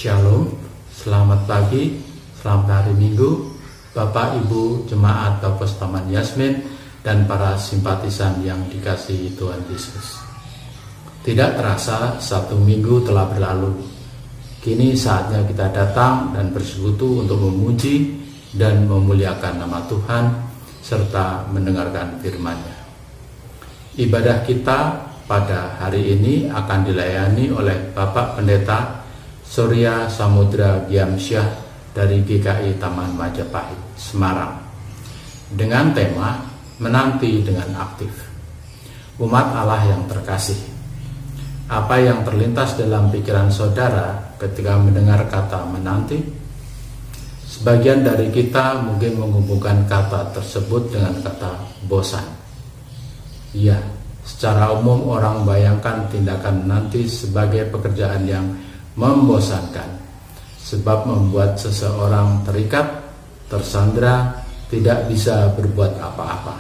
Shalom, selamat pagi, selamat hari Minggu, Bapak Ibu Jemaat Baptis Taman Yasmin dan para simpatisan yang dikasihi Tuhan Yesus. Tidak terasa satu minggu telah berlalu. Kini saatnya kita datang dan bersekutu untuk memuji dan memuliakan nama Tuhan serta mendengarkan firman-Nya. Ibadah kita pada hari ini akan dilayani oleh Bapak Pendeta Surya Samudra Giamsyah dari GKI Taman Majapahit, Semarang, dengan tema Menanti dengan Aktif. Umat Allah yang terkasih, apa yang terlintas dalam pikiran saudara ketika mendengar kata menanti? Sebagian dari kita mungkin menghubungkan kata tersebut dengan kata bosan. Iya, secara umum orang bayangkan tindakan menanti sebagai pekerjaan yang membosankan, sebab membuat seseorang terikat, tersandera, tidak bisa berbuat apa-apa.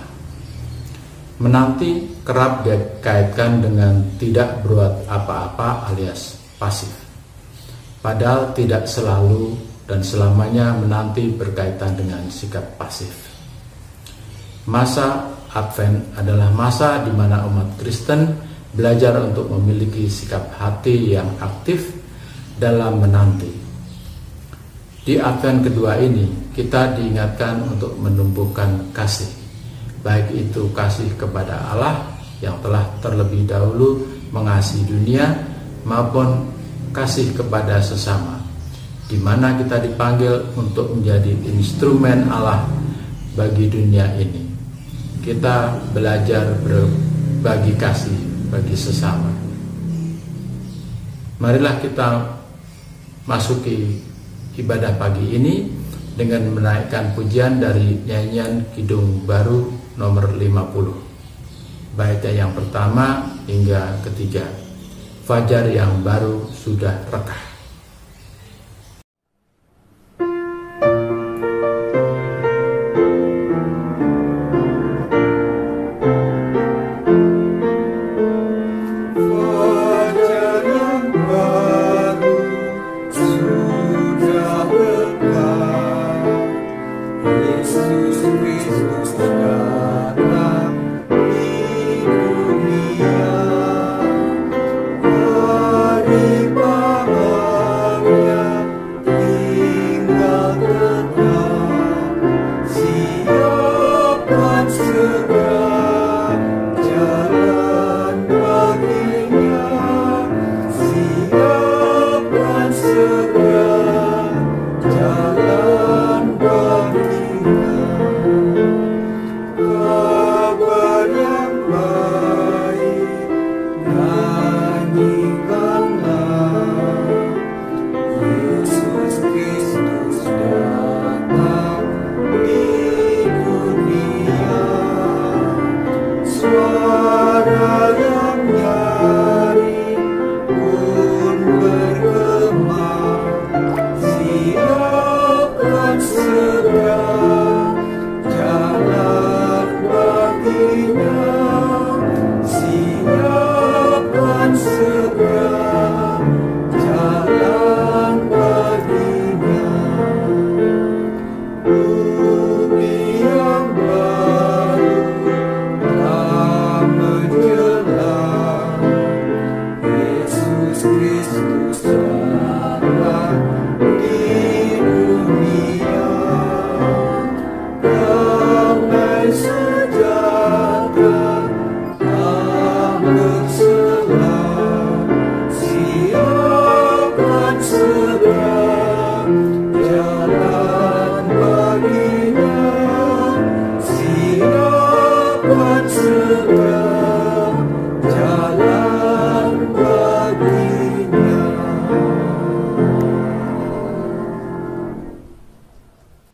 Menanti kerap dikaitkan dengan tidak berbuat apa-apa alias pasif. Padahal tidak selalu dan selamanya menanti berkaitan dengan sikap pasif. Masa Advent adalah masa di mana umat Kristen belajar untuk memiliki sikap hati yang aktif dalam menanti. Di Advent kedua ini, kita diingatkan untuk menumbuhkan kasih, baik itu kasih kepada Allah yang telah terlebih dahulu mengasihi dunia, maupun kasih kepada sesama, di mana kita dipanggil untuk menjadi instrumen Allah bagi dunia ini. Kita belajar berbagi kasih bagi sesama. Marilah kita masuki ibadah pagi ini dengan menaikkan pujian dari nyanyian Kidung Baru nomor 50. Baitnya yang pertama hingga ketiga. Fajar yang baru sudah rekah.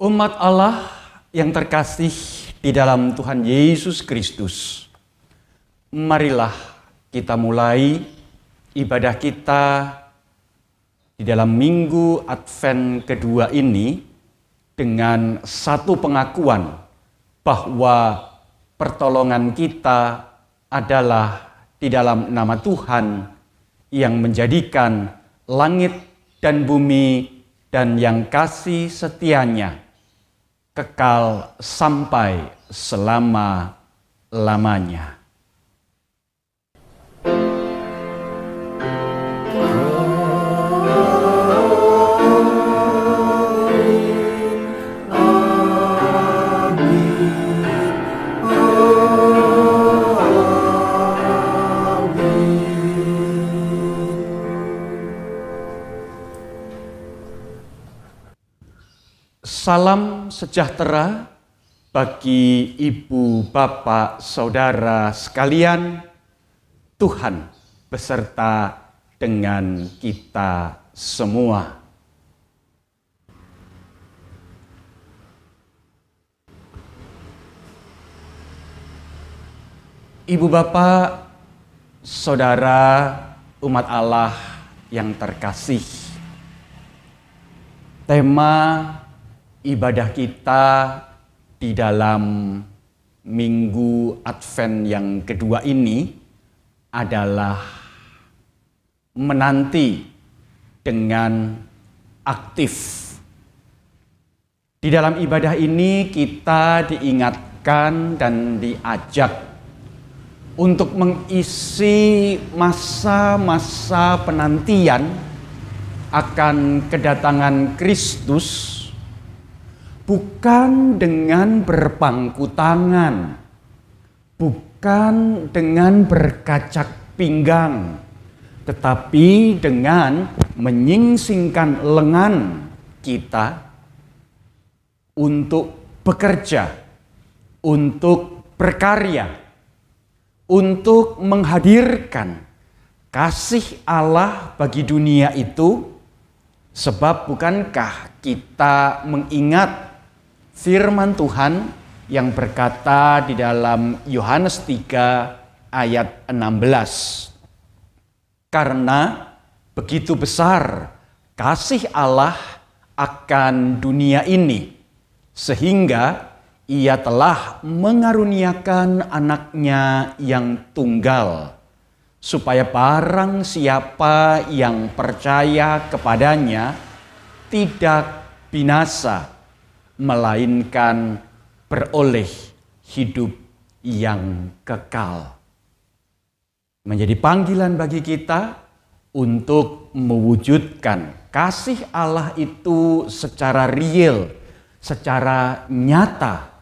Umat Allah yang terkasih di dalam Tuhan Yesus Kristus, marilah kita mulai ibadah kita di dalam minggu Advent kedua ini dengan satu pengakuan bahwa pertolongan kita adalah di dalam nama Tuhan yang menjadikan langit dan bumi dan yang kasih setianya kekal sampai selama-lamanya. Salam sejahtera bagi ibu, bapak, saudara sekalian. Tuhan beserta dengan kita semua. Ibu, bapak, saudara, umat Allah yang terkasih, tema ibadah kita di dalam Minggu Advent yang kedua ini adalah menanti dengan aktif. Di dalam ibadah ini kita diingatkan dan diajak untuk mengisi masa-masa penantian akan kedatangan Kristus, bukan dengan berpangku tangan, bukan dengan berkacak pinggang, tetapi dengan menyingsingkan lengan kita untuk bekerja, untuk berkarya, untuk menghadirkan kasih Allah bagi dunia itu. Sebab bukankah kita mengingat firman Tuhan yang berkata di dalam Yohanes 3 ayat 16. Karena begitu besar kasih Allah akan dunia ini, sehingga Ia telah mengaruniakan anaknya yang tunggal, supaya barang siapa yang percaya kepadanya tidak binasa, melainkan beroleh hidup yang kekal. Menjadi panggilan bagi kita untuk mewujudkan kasih Allah itu secara real, secara nyata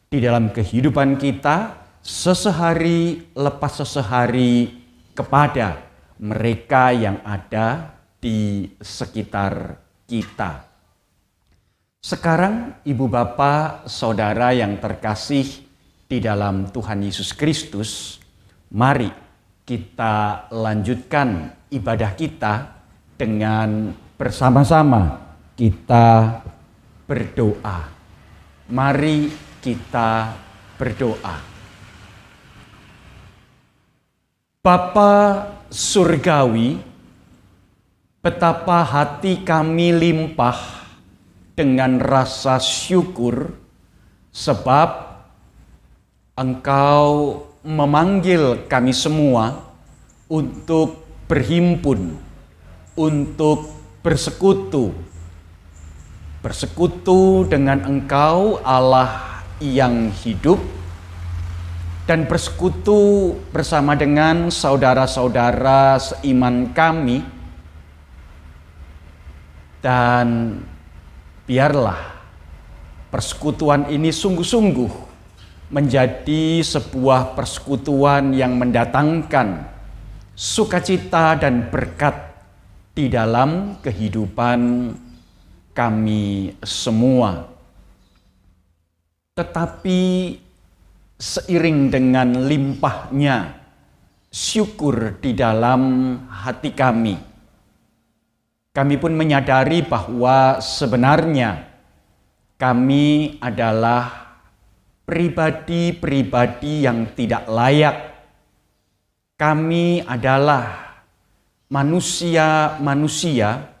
di dalam kehidupan kita sesehari lepas sesehari kepada mereka yang ada di sekitar kita. Sekarang ibu, bapak, saudara yang terkasih di dalam Tuhan Yesus Kristus, mari kita lanjutkan ibadah kita dengan bersama-sama kita berdoa. Mari kita berdoa. Bapa surgawi, betapa hati kami limpah dengan rasa syukur sebab Engkau memanggil kami semua untuk berhimpun, untuk bersekutu dengan Engkau Allah yang hidup, dan bersekutu bersama dengan saudara-saudara seiman kami. Dan biarlah persekutuan ini sungguh-sungguh menjadi sebuah persekutuan yang mendatangkan sukacita dan berkat di dalam kehidupan kami semua. Tetapi seiring dengan limpahnya syukur di dalam hati kami, kami pun menyadari bahwa sebenarnya kami adalah pribadi-pribadi yang tidak layak. Kami adalah manusia-manusia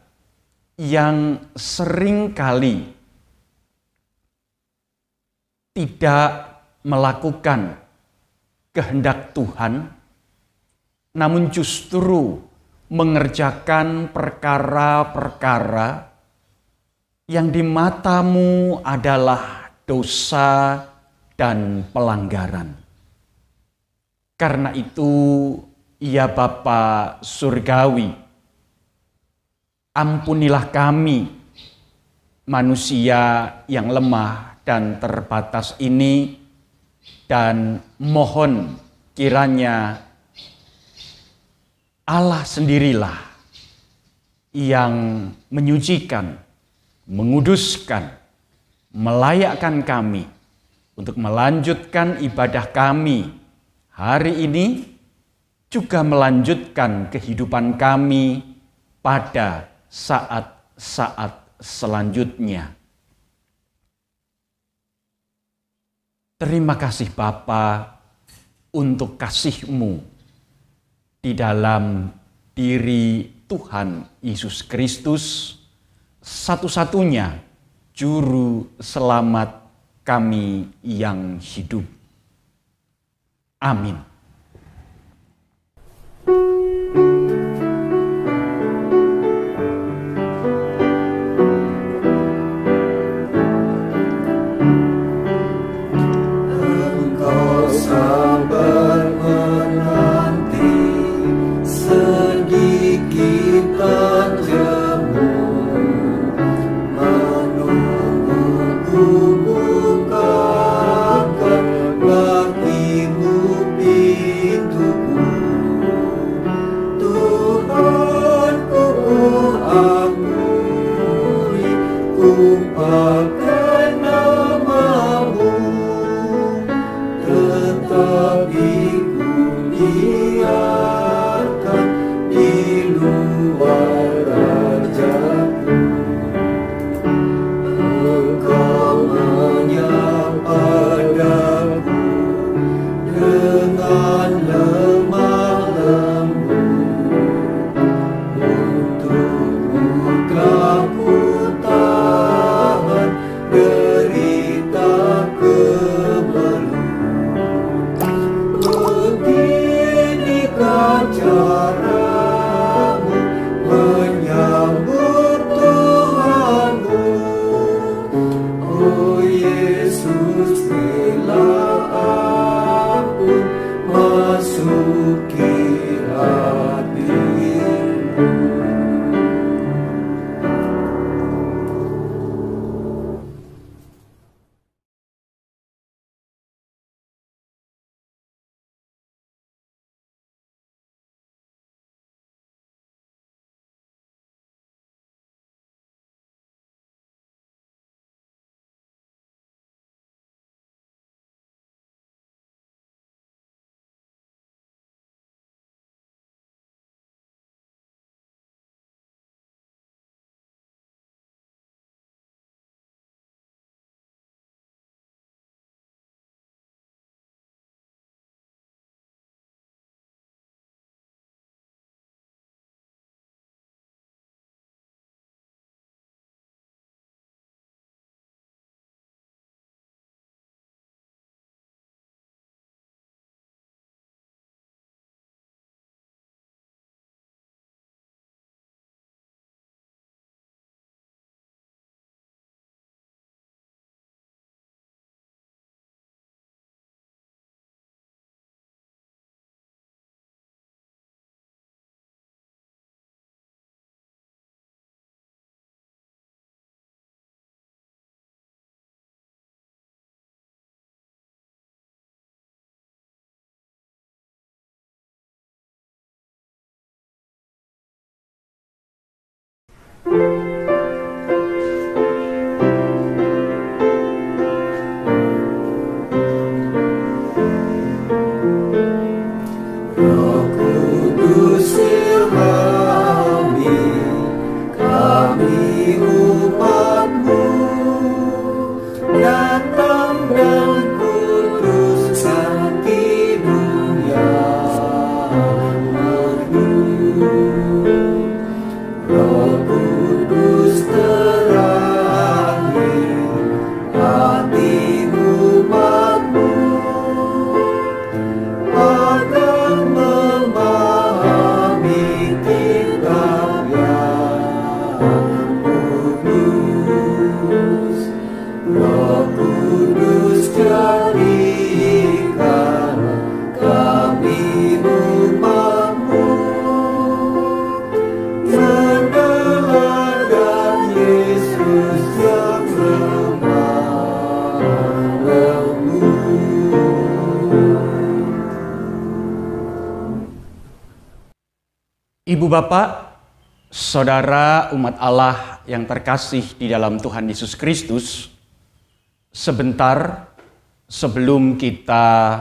yang seringkali tidak melakukan kehendak Tuhan, namun justru mengerjakan perkara-perkara yang di matamu adalah dosa dan pelanggaran. Karena itu, ya Bapa Surgawi, ampunilah kami, manusia yang lemah dan terbatas ini, dan mohon kiranya Allah sendirilah yang menyucikan, menguduskan, melayakkan kami untuk melanjutkan ibadah kami hari ini, juga melanjutkan kehidupan kami pada saat-saat selanjutnya. Terima kasih Bapa untuk kasih-Mu di dalam diri Tuhan Yesus Kristus, satu-satunya juru selamat kami yang hidup. Amin. Roh Kudus Ibu bapak, saudara umat Allah yang terkasih di dalam Tuhan Yesus Kristus, sebentar sebelum kita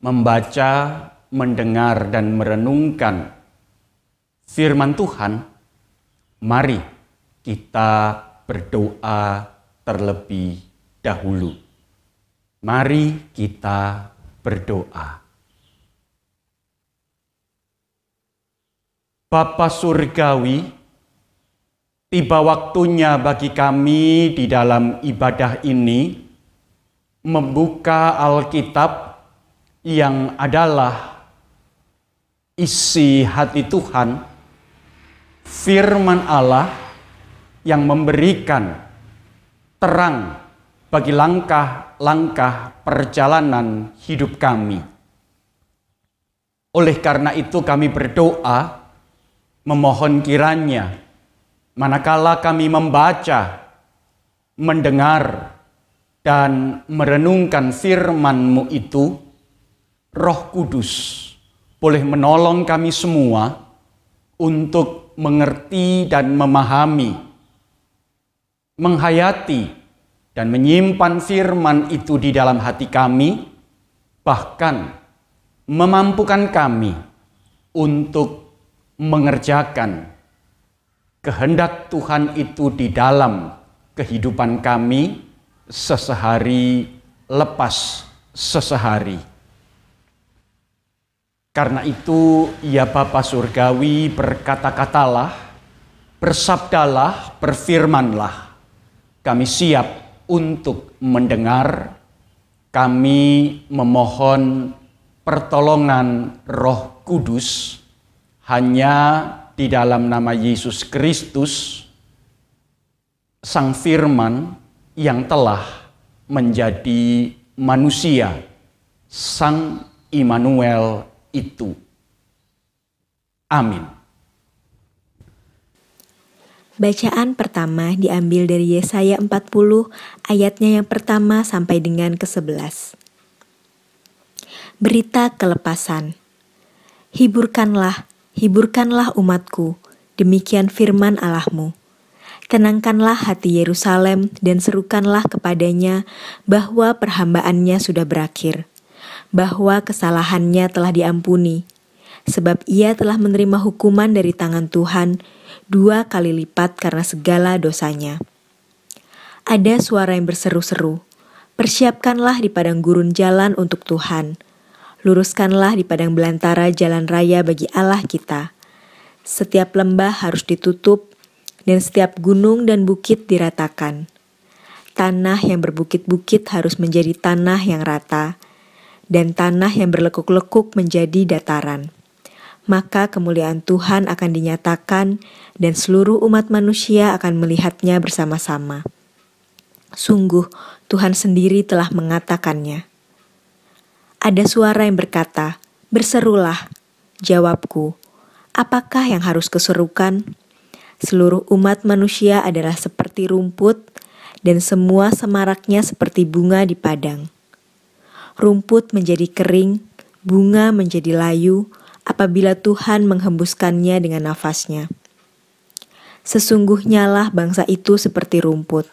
membaca, mendengar, dan merenungkan firman Tuhan, mari kita berdoa terlebih dahulu. Mari kita berdoa. Bapa Surgawi, tiba waktunya bagi kami di dalam ibadah ini membuka Alkitab yang adalah isi hati Tuhan, firman Allah yang memberikan terang bagi langkah-langkah perjalanan hidup kami. Oleh karena itu kami berdoa, memohon kiranya manakala kami membaca, mendengar, dan merenungkan firman-Mu itu, Roh Kudus boleh menolong kami semua untuk mengerti dan memahami, menghayati, dan menyimpan firman itu di dalam hati kami, bahkan memampukan kami untuk mengerjakan kehendak Tuhan itu di dalam kehidupan kami sesehari lepas sesehari. Karena itu, ya Bapa Surgawi, berkata-katalah, bersabdalah, berfirmanlah. Kami siap untuk mendengar, kami memohon pertolongan Roh Kudus hanya di dalam nama Yesus Kristus, Sang Firman yang telah menjadi manusia, Sang Immanuel itu. Amin. Bacaan pertama diambil dari Yesaya 40 ayatnya yang pertama sampai dengan ke-11. Berita kelepasan. Hiburkanlah umatku, demikian firman Allahmu. Tenangkanlah hati Yerusalem dan serukanlah kepadanya bahwa perhambaannya sudah berakhir, bahwa kesalahannya telah diampuni, sebab ia telah menerima hukuman dari tangan Tuhan 2 kali lipat karena segala dosanya. Ada suara yang berseru-seru, persiapkanlah di padang gurun jalan untuk Tuhan, luruskanlah di padang belantara jalan raya bagi Allah kita. Setiap lembah harus ditutup, dan setiap gunung dan bukit diratakan. Tanah yang berbukit-bukit harus menjadi tanah yang rata, dan tanah yang berlekuk-lekuk menjadi dataran. Maka kemuliaan Tuhan akan dinyatakan, dan seluruh umat manusia akan melihatnya bersama-sama. Sungguh, Tuhan sendiri telah mengatakannya. Ada suara yang berkata, berserulah. Jawabku, apakah yang harus keserukan? Seluruh umat manusia adalah seperti rumput, dan semua semaraknya seperti bunga di padang. Rumput menjadi kering, bunga menjadi layu, apabila Tuhan menghembuskannya dengan nafasnya. Sesungguhnya lah bangsa itu seperti rumput.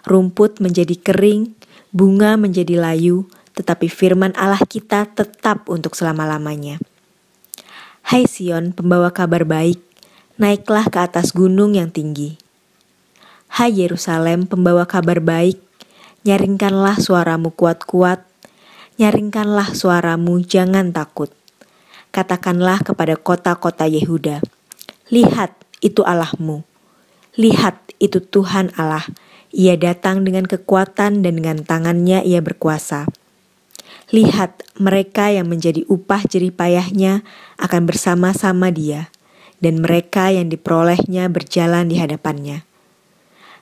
Rumput menjadi kering, bunga menjadi layu, tetapi firman Allah kita tetap untuk selama-lamanya. Hai Sion, pembawa kabar baik, naiklah ke atas gunung yang tinggi. Hai Yerusalem, pembawa kabar baik, nyaringkanlah suaramu kuat-kuat, nyaringkanlah suaramu, jangan takut. Katakanlah kepada kota-kota Yehuda, lihat itu Allahmu, lihat itu Tuhan Allah, ia datang dengan kekuatan dan dengan tangannya ia berkuasa. Lihat, mereka yang menjadi upah jerih payahnya akan bersama-sama dia, dan mereka yang diperolehnya berjalan di hadapannya.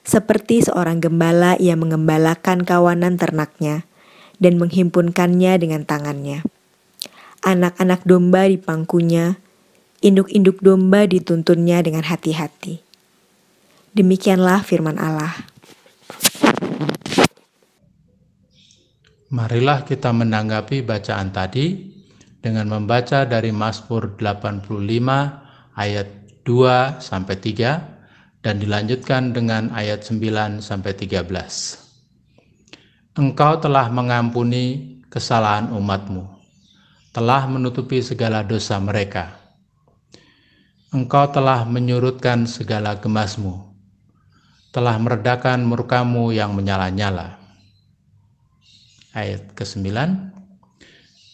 Seperti seorang gembala, ia mengembalakan kawanan ternaknya, dan menghimpunkannya dengan tangannya. Anak-anak domba di pangkunya, induk-induk domba dituntunnya dengan hati-hati. Demikianlah firman Allah. Marilah kita menanggapi bacaan tadi dengan membaca dari Mazmur 85 ayat 2-3 dan dilanjutkan dengan ayat 9-13. Engkau telah mengampuni kesalahan umatmu, telah menutupi segala dosa mereka. Engkau telah menyurutkan segala gemasmu, telah meredakan murkamu yang menyala-nyala. Ayat ke-9,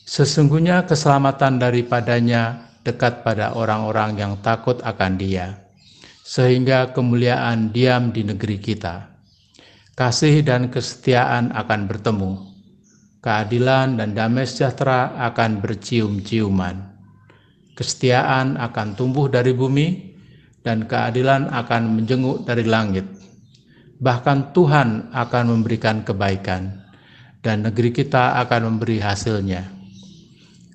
sesungguhnya keselamatan daripadanya dekat pada orang-orang yang takut akan Dia, sehingga kemuliaan diam di negeri kita. Kasih dan kesetiaan akan bertemu, keadilan dan damai sejahtera akan bercium-ciuman. Kesetiaan akan tumbuh dari bumi, dan keadilan akan menjenguk dari langit. Bahkan Tuhan akan memberikan kebaikan, dan negeri kita akan memberi hasilnya.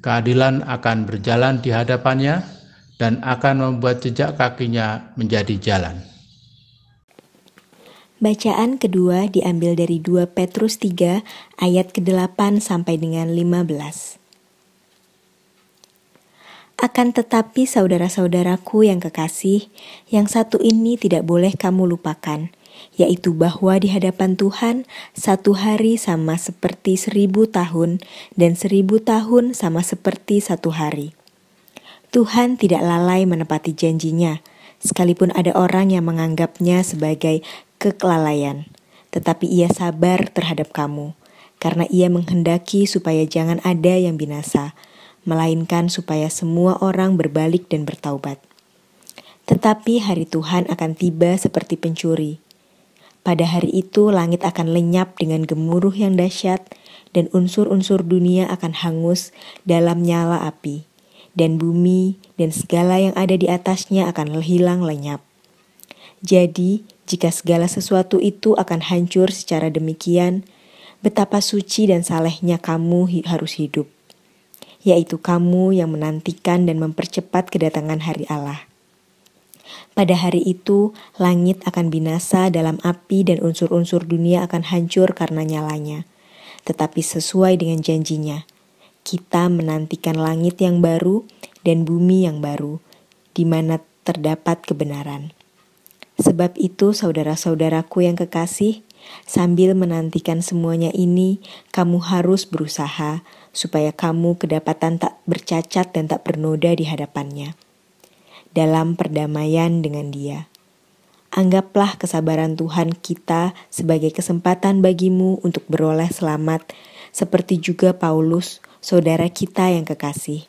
Keadilan akan berjalan di hadapannya, dan akan membuat jejak kakinya menjadi jalan. Bacaan kedua diambil dari 2 Petrus 3 ayat ke-8 sampai dengan 15. Akan tetapi saudara-saudaraku yang kekasih, yang satu ini tidak boleh kamu lupakan, yaitu bahwa di hadapan Tuhan 1 hari sama seperti 1000 tahun, dan 1000 tahun sama seperti 1 hari. Tuhan tidak lalai menepati janjinya, sekalipun ada orang yang menganggapnya sebagai kelalaian, tetapi Ia sabar terhadap kamu, karena Ia menghendaki supaya jangan ada yang binasa, melainkan supaya semua orang berbalik dan bertaubat. Tetapi hari Tuhan akan tiba seperti pencuri. Pada hari itu langit akan lenyap dengan gemuruh yang dahsyat, dan unsur-unsur dunia akan hangus dalam nyala api, dan bumi dan segala yang ada di atasnya akan hilang lenyap. Jadi, jika segala sesuatu itu akan hancur secara demikian, betapa suci dan salehnya kamu harus hidup, yaitu kamu yang menantikan dan mempercepat kedatangan hari Allah. Pada hari itu, langit akan binasa dalam api dan unsur-unsur dunia akan hancur karena nyalanya. Tetapi sesuai dengan janjinya, kita menantikan langit yang baru dan bumi yang baru, di mana terdapat kebenaran. Sebab itu, saudara-saudaraku yang kekasih, sambil menantikan semuanya ini, kamu harus berusaha supaya kamu kedapatan tak bercacat dan tak bernoda di hadapannya, dalam perdamaian dengan Dia. Anggaplah kesabaran Tuhan kita sebagai kesempatan bagimu untuk beroleh selamat, seperti juga Paulus, saudara kita yang kekasih,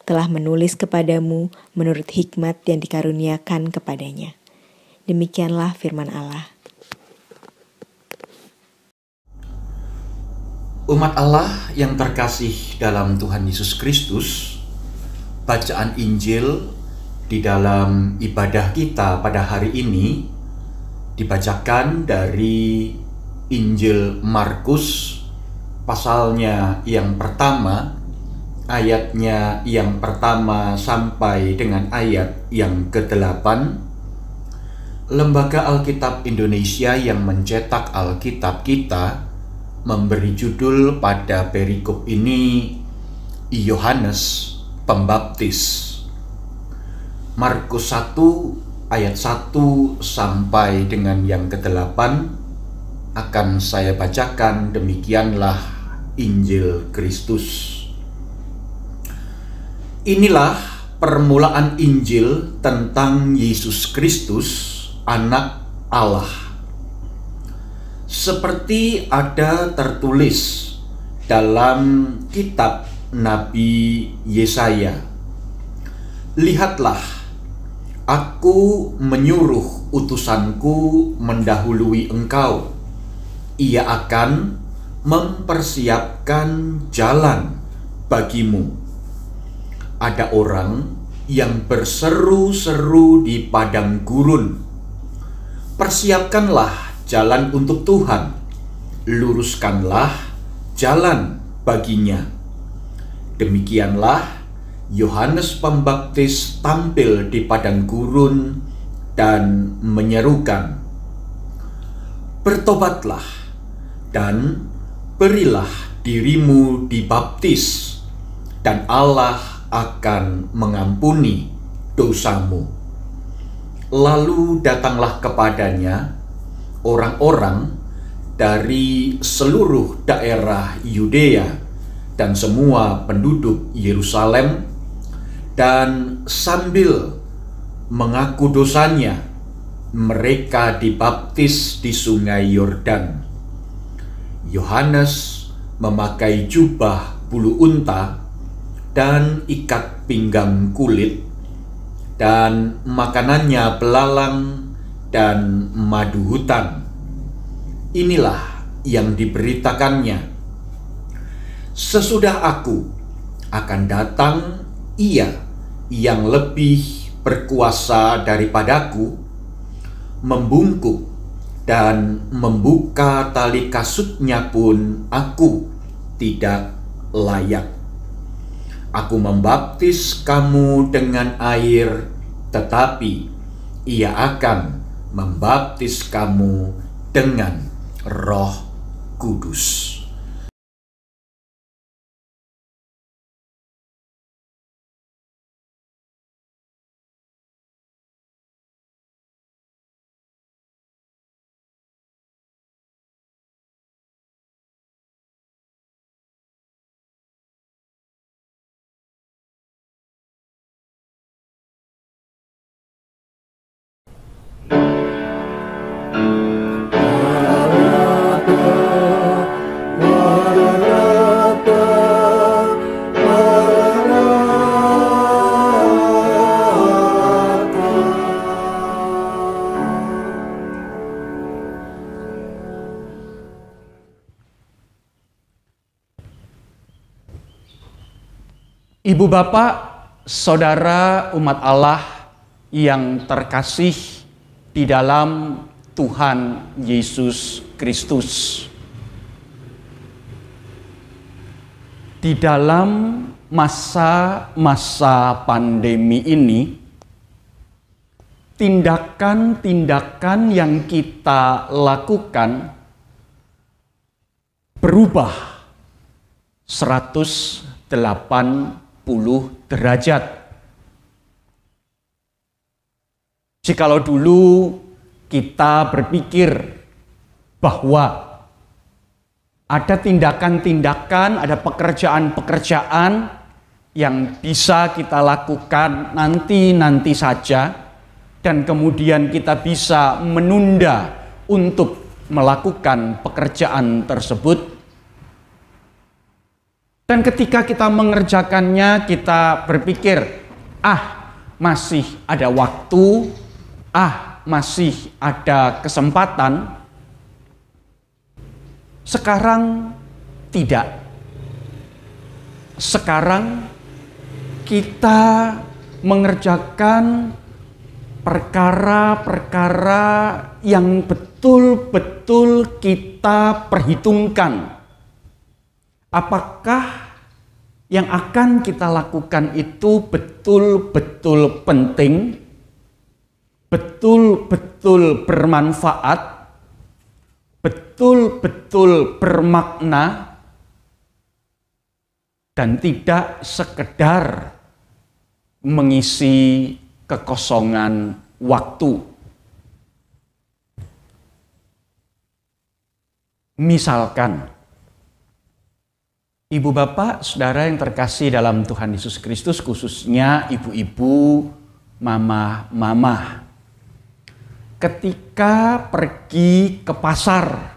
telah menulis kepadamu menurut hikmat yang dikaruniakan kepadanya. Demikianlah firman Allah. Umat Allah yang terkasih dalam Tuhan Yesus Kristus, bacaan Injil di dalam ibadah kita pada hari ini dibacakan dari Injil Markus, pasalnya yang pertama, ayatnya yang pertama sampai dengan ayat yang ke-8. Lembaga Alkitab Indonesia yang mencetak Alkitab kita memberi judul pada perikop ini Yohanes Pembaptis. Markus 1 ayat 1 sampai dengan yang ke-8 akan saya bacakan. Demikianlah Injil Kristus. Inilah permulaan Injil tentang Yesus Kristus, Anak Allah. Seperti ada tertulis dalam kitab Nabi Yesaya, lihatlah, aku menyuruh utusanku mendahului engkau. Ia akan mempersiapkan jalan bagimu. Ada orang yang berseru-seru di padang gurun, persiapkanlah jalan untuk Tuhan, luruskanlah jalan baginya. Demikianlah Yohanes Pembaptis tampil di padang gurun dan menyerukan, bertobatlah dan berilah dirimu dibaptis, dan Allah akan mengampuni dosamu. Lalu datanglah kepadanya orang-orang dari seluruh daerah Yudea dan semua penduduk Yerusalem, dan sambil mengaku dosanya, mereka dibaptis di sungai Yordan. Yohanes memakai jubah bulu unta dan ikat pinggang kulit, dan makanannya belalang dan madu hutan. Inilah yang diberitakannya: sesudah aku akan datang Ia yang lebih berkuasa daripadaku, membungkuk dan membuka tali kasutnya pun aku tidak layak. Aku membaptis kamu dengan air, tetapi Ia akan membaptis kamu dengan Roh Kudus. Ibu bapak, saudara umat Allah yang terkasih di dalam Tuhan Yesus Kristus. Di dalam masa-masa pandemi ini, tindakan-tindakan yang kita lakukan berubah 180 derajat. Jikalau dulu kita berpikir bahwa ada tindakan-tindakan, ada pekerjaan-pekerjaan yang bisa kita lakukan nanti saja, dan kemudian kita bisa menunda untuk melakukan pekerjaan tersebut. Dan ketika kita mengerjakannya, kita berpikir, masih ada waktu, masih ada kesempatan. Sekarang tidak. Sekarang kita mengerjakan perkara-perkara yang betul-betul kita perhitungkan. Apakah yang akan kita lakukan itu betul-betul penting, betul-betul bermanfaat, betul-betul bermakna, dan tidak sekedar mengisi kekosongan waktu. Misalkan, ibu bapak, saudara yang terkasih dalam Tuhan Yesus Kristus, khususnya ibu-ibu, mama-mama, ketika pergi ke pasar,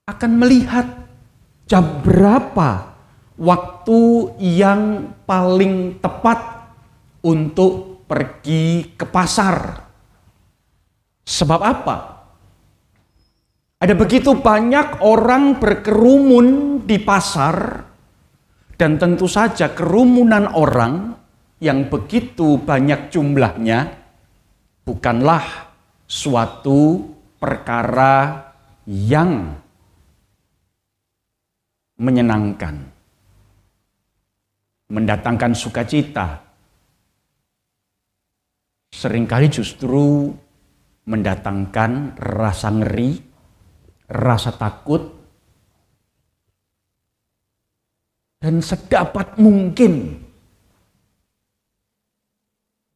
akan melihat jam berapa waktu yang paling tepat untuk pergi ke pasar. Sebab apa? Ada begitu banyak orang berkerumun di pasar, dan tentu saja kerumunan orang yang begitu banyak jumlahnya bukanlah suatu perkara yang menyenangkan, mendatangkan sukacita. Seringkali justru mendatangkan rasa ngeri, rasa takut, dan sedapat mungkin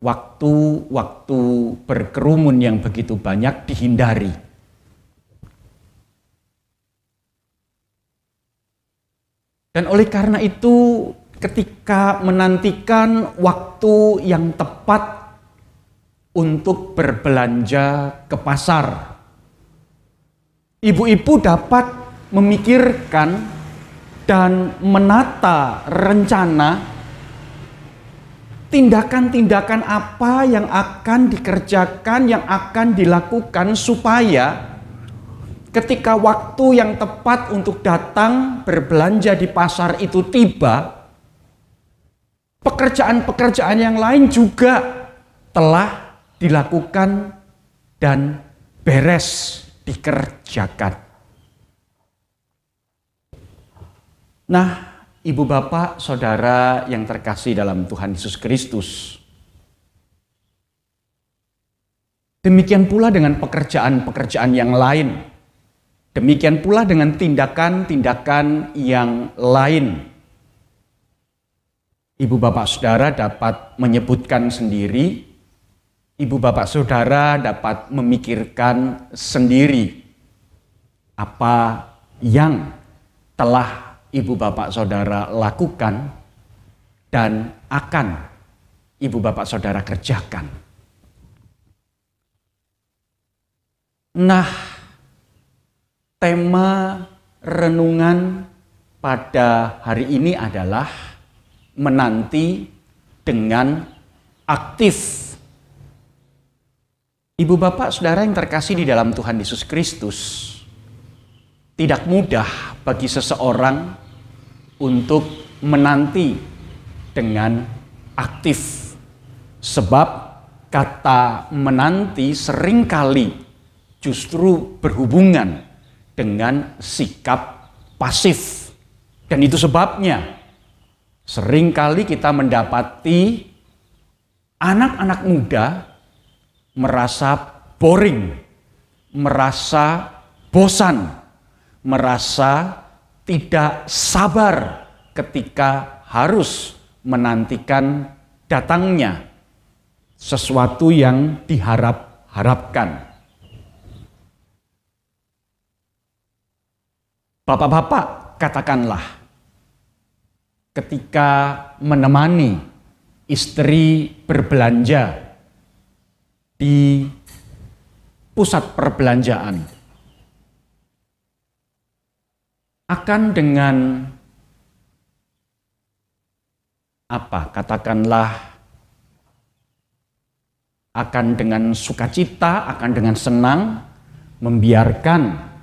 waktu-waktu berkerumun yang begitu banyak dihindari. Dan oleh karena itu, ketika menantikan waktu yang tepat untuk berbelanja ke pasar, ibu-ibu dapat memikirkan dan menata rencana tindakan-tindakan apa yang akan dikerjakan, yang akan dilakukan supaya ketika waktu yang tepat untuk datang berbelanja di pasar itu tiba, pekerjaan-pekerjaan yang lain juga telah dilakukan dan beres dikerjakan. Nah, ibu bapak saudara yang terkasih dalam Tuhan Yesus Kristus, demikian pula dengan pekerjaan-pekerjaan yang lain, demikian pula dengan tindakan-tindakan yang lain. Ibu bapak saudara dapat menyebutkan sendiri, ibu bapak saudara dapat memikirkan sendiri apa yang telah ibu bapak saudara lakukan dan akan ibu bapak saudara kerjakan. Nah, tema renungan pada hari ini adalah menanti dengan aktif. Ibu bapak saudara yang terkasih di dalam Tuhan Yesus Kristus, tidak mudah bagi seseorang untuk menanti dengan aktif. Sebab kata menanti seringkali justru berhubungan dengan sikap pasif. Dan itu sebabnya seringkali kita mendapati anak-anak muda merasa boring, merasa bosan, merasa tidak sabar ketika harus menantikan datangnya sesuatu yang diharap-harapkan. Bapak-bapak, katakanlah, ketika menemani istri berbelanja di pusat perbelanjaan, akan dengan katakanlah, akan dengan sukacita, akan dengan senang membiarkan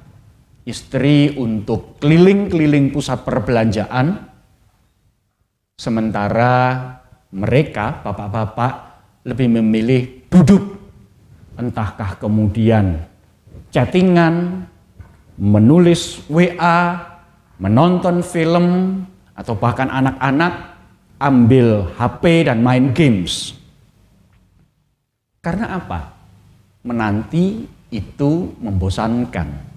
istri untuk keliling-keliling pusat perbelanjaan, sementara mereka, bapak-bapak, lebih memilih duduk, entahkah kemudian chattingan, menulis WA, menonton film, atau bahkan anak-anak ambil HP dan main games. Karena apa? Menanti itu membosankan.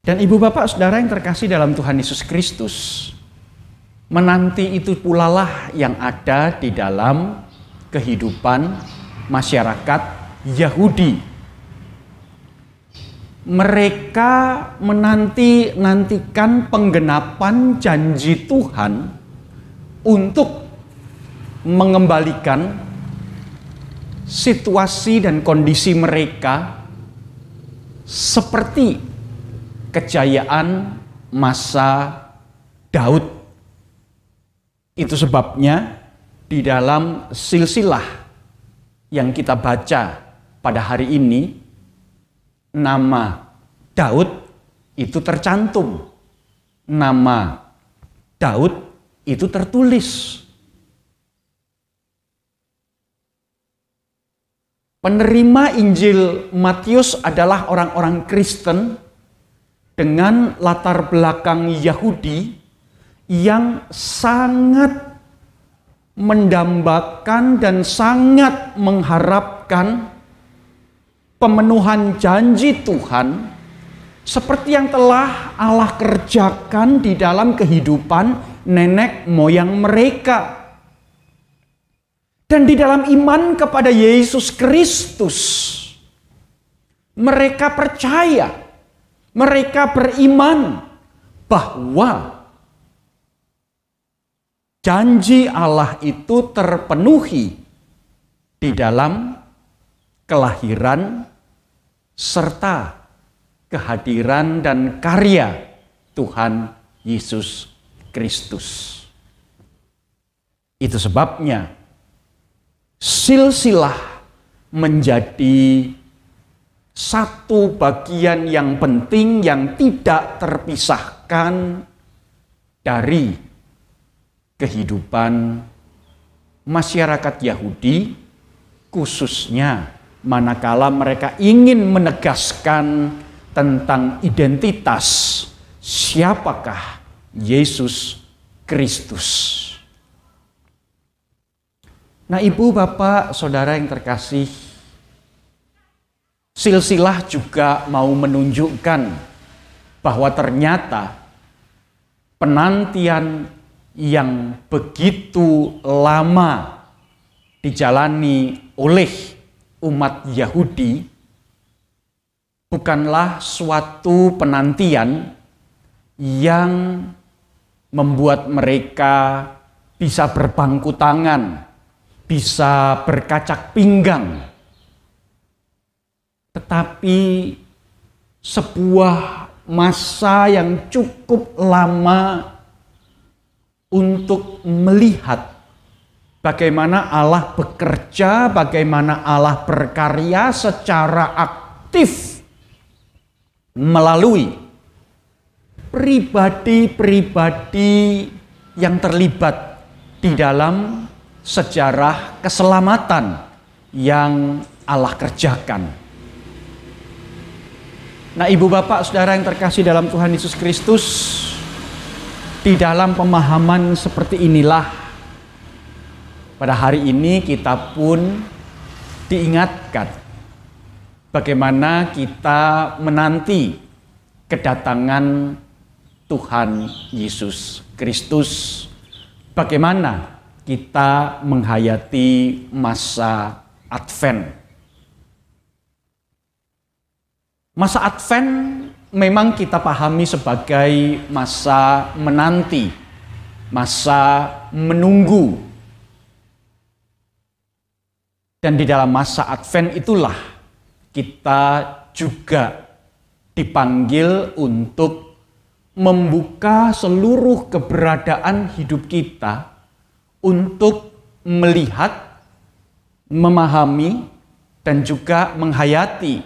Dan ibu bapak saudara yang terkasih dalam Tuhan Yesus Kristus, menanti itu pula lah yang ada di dalam kehidupan masyarakat Yahudi. Mereka menanti-nantikan penggenapan janji Tuhan untuk mengembalikan situasi dan kondisi mereka seperti kejayaan masa Daud. Itu sebabnya di dalam silsilah yang kita baca pada hari ini, nama Daud itu tercantum, nama Daud itu tertulis. Penerima Injil Matius adalah orang-orang Kristen dengan latar belakang Yahudi yang sangat mendambakan dan sangat mengharapkan pemenuhan janji Tuhan seperti yang telah Allah kerjakan di dalam kehidupan nenek moyang mereka. Dan di dalam iman kepada Yesus Kristus, mereka percaya, mereka beriman bahwa janji Allah itu terpenuhi di dalam kelahiran serta kehadiran dan karya Tuhan Yesus Kristus. Itu sebabnya silsilah menjadi satu bagian yang penting yang tidak terpisahkan dari kehidupan masyarakat Yahudi, khususnya manakala mereka ingin menegaskan tentang identitas siapakah Yesus Kristus. Nah, Ibu, Bapak, Saudara yang terkasih, silsilah juga mau menunjukkan bahwa ternyata penantian yang begitu lama dijalani oleh umat Yahudi bukanlah suatu penantian yang membuat mereka bisa berbangku tangan, bisa berkacak pinggang, tetapi sebuah masa yang cukup lama untuk melihat bagaimana Allah bekerja, bagaimana Allah berkarya secara aktif melalui pribadi-pribadi yang terlibat di dalam sejarah keselamatan yang Allah kerjakan. Nah, Ibu, Bapak, Saudara yang terkasih dalam Tuhan Yesus Kristus, di dalam pemahaman seperti inilah pada hari ini kita pun diingatkan bagaimana kita menanti kedatangan Tuhan Yesus Kristus, bagaimana kita menghayati masa Advent. Masa Advent memang kita pahami sebagai masa menanti, masa menunggu. Dan di dalam masa Advent itulah kita juga dipanggil untuk membuka seluruh keberadaan hidup kita untuk melihat, memahami, dan juga menghayati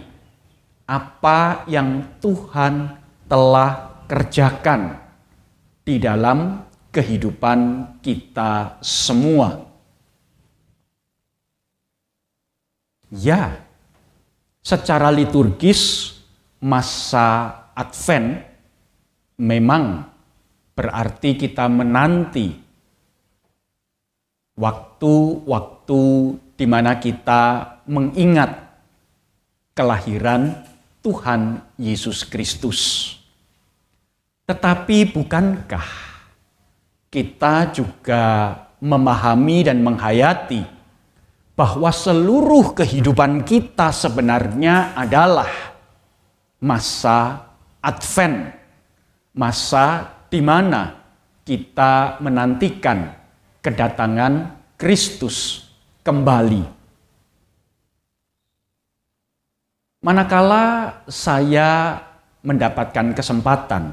apa yang Tuhan telah kerjakan di dalam kehidupan kita semua. Ya, secara liturgis masa Advent memang berarti kita menanti waktu-waktu di mana kita mengingat kelahiran Tuhan Yesus Kristus. Tetapi bukankah kita juga memahami dan menghayati bahwa seluruh kehidupan kita sebenarnya adalah masa Advent, masa di mana kita menantikan kedatangan Kristus kembali. Manakala saya mendapatkan kesempatan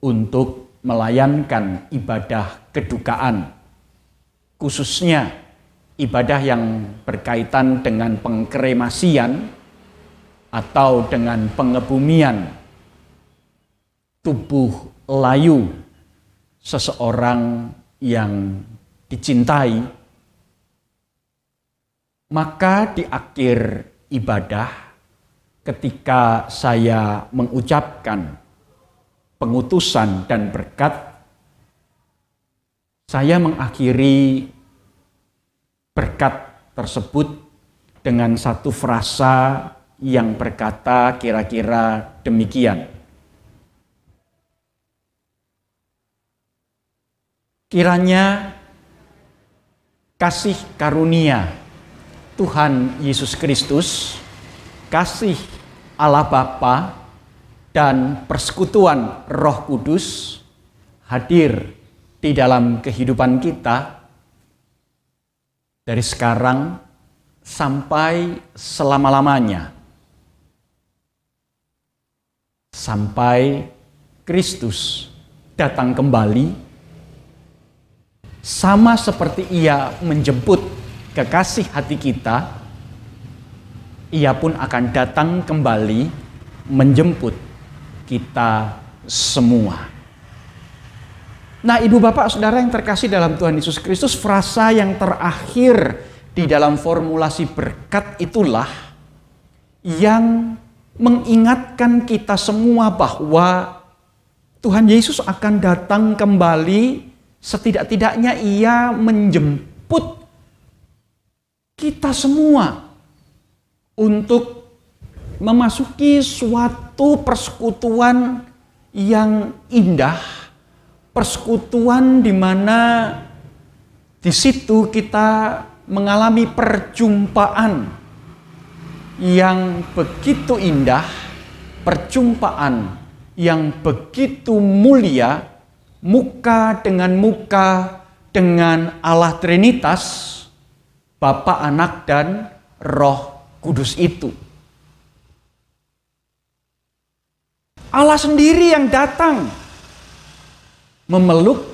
untuk melayankan ibadah kedukaan, khususnya ibadah yang berkaitan dengan pengkremasian atau dengan pengebumian tubuh layu seseorang yang dicintai, maka di akhir ibadah ketika saya mengucapkan pengutusan dan berkat, saya mengakhiri berkat tersebut dengan satu frasa yang berkata kira-kira demikian. Kiranya kasih karunia Tuhan Yesus Kristus, kasih Allah Bapa, dan persekutuan Roh Kudus hadir di dalam kehidupan kita dari sekarang sampai selama-lamanya, sampai Kristus datang kembali, sama seperti Ia menjemput kekasih hati kita, Ia pun akan datang kembali menjemput kita semua. Nah, Ibu Bapak Saudara yang terkasih dalam Tuhan Yesus Kristus, frasa yang terakhir di dalam formulasi berkat itulah yang mengingatkan kita semua bahwa Tuhan Yesus akan datang kembali, setidak-tidaknya Ia menjemput kita semua untuk memasuki suatu persekutuan yang indah, persekutuan di mana di situ kita mengalami perjumpaan yang begitu indah, perjumpaan yang begitu mulia, muka dengan Allah Trinitas, Bapa, Anak, dan Roh Kudus itu. Allah sendiri yang datang memeluk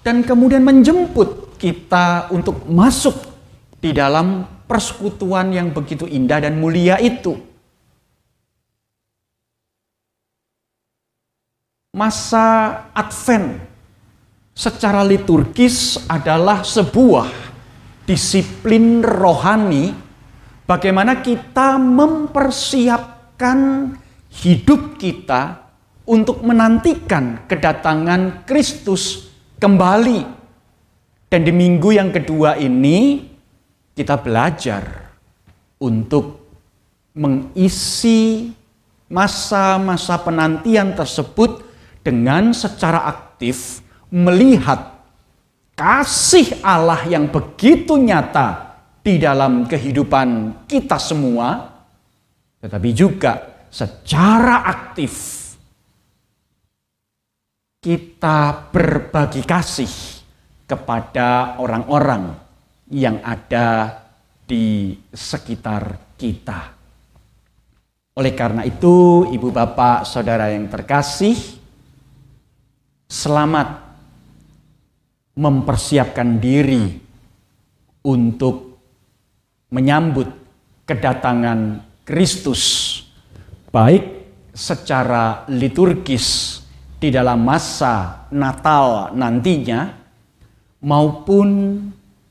dan kemudian menjemput kita untuk masuk di dalam persekutuan yang begitu indah dan mulia itu. Masa Advent secara liturgis adalah sebuah disiplin rohani bagaimana kita mempersiapkan hidup kita untuk menantikan kedatangan Kristus kembali. Dan di minggu yang kedua ini kita belajar untuk mengisi masa-masa penantian tersebut dengan secara aktif melihat kasih Allah yang begitu nyata di dalam kehidupan kita semua, tetapi juga secara aktif kita berbagi kasih kepada orang-orang yang ada di sekitar kita. Oleh karena itu, Ibu Bapak Saudara yang terkasih, selamat mempersiapkan diri untuk menyambut kedatangan Kristus, baik secara liturgis di dalam masa Natal nantinya, maupun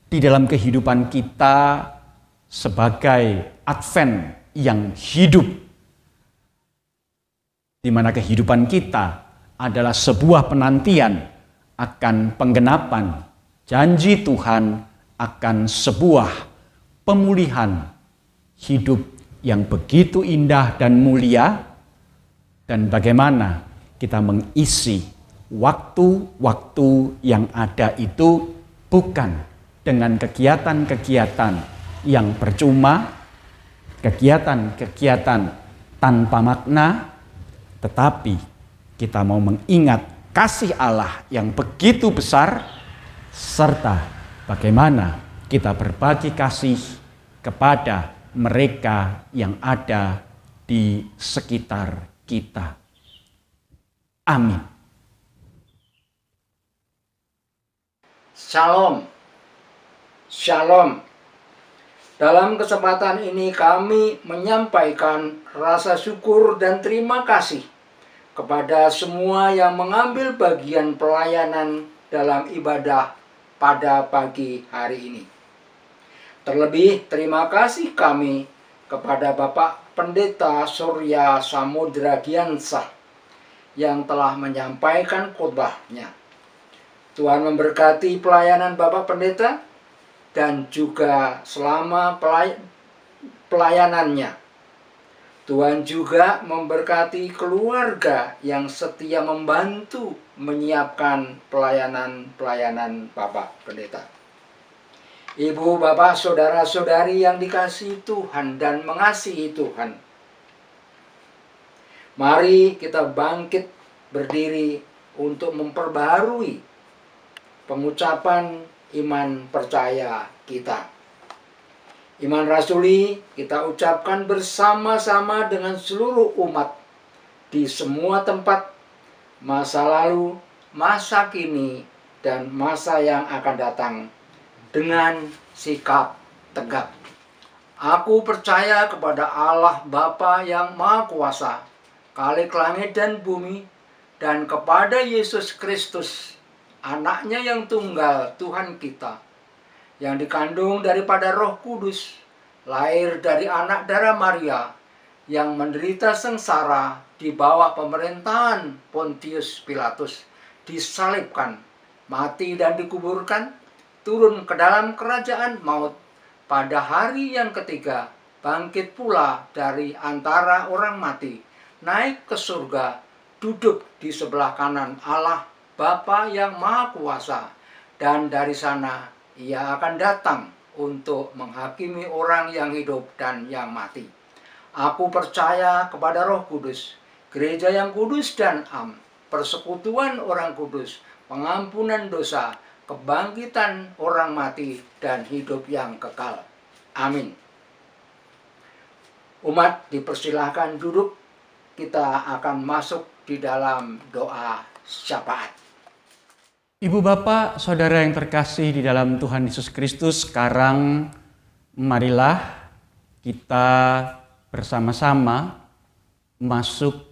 di dalam kehidupan kita sebagai Advent yang hidup, di mana kehidupan kita adalah sebuah penantian akan penggenapan janji Tuhan akan sebuah pemulihan hidup yang begitu indah dan mulia, dan bagaimana kita mengisi waktu-waktu yang ada itu bukan dengan kegiatan-kegiatan yang percuma, kegiatan-kegiatan tanpa makna, tetapi kita mau mengingat kasih Allah yang begitu besar, serta bagaimana kita berbagi kasih kepada mereka yang ada di sekitar kita. Amin. Shalom. Shalom. Dalam kesempatan ini kami menyampaikan rasa syukur dan terima kasih kepada semua yang mengambil bagian pelayanan dalam ibadah pada pagi hari ini. Terlebih terima kasih kami kepada Bapak Pendeta Surya Samudra Giansah yang telah menyampaikan khotbahnya. Tuhan memberkati pelayanan Bapak Pendeta dan juga selama pelayanannya. Tuhan juga memberkati keluarga yang setia membantu menyiapkan pelayanan-pelayanan Bapak Pendeta. Ibu, bapak, saudara-saudari yang dikasihi Tuhan dan mengasihi Tuhan, mari kita bangkit berdiri untuk memperbaharui pengucapan iman percaya kita. Iman rasuli kita ucapkan bersama-sama dengan seluruh umat di semua tempat, masa lalu, masa kini, dan masa yang akan datang, dengan sikap tegak. Aku percaya kepada Allah Bapa yang Maha Kuasa, Khalik langit dan bumi, dan kepada Yesus Kristus, Anaknya yang tunggal, Tuhan kita, yang dikandung daripada Roh Kudus, lahir dari anak darah Maria, yang menderita sengsara di bawah pemerintahan Pontius Pilatus, disalibkan, mati dan dikuburkan, turun ke dalam kerajaan maut, pada hari yang ketiga bangkit pula dari antara orang mati, naik ke surga, duduk di sebelah kanan Allah Bapa yang Maha Kuasa, dan dari sana Ia akan datang untuk menghakimi orang yang hidup dan yang mati. Aku percaya kepada Roh Kudus, gereja yang kudus dan am, persekutuan orang kudus, pengampunan dosa, kebangkitan orang mati, dan hidup yang kekal. Amin. Umat dipersilahkan duduk. Kita akan masuk di dalam doa syafaat. Ibu bapak, saudara yang terkasih di dalam Tuhan Yesus Kristus, sekarang marilah kita bersama-sama masuk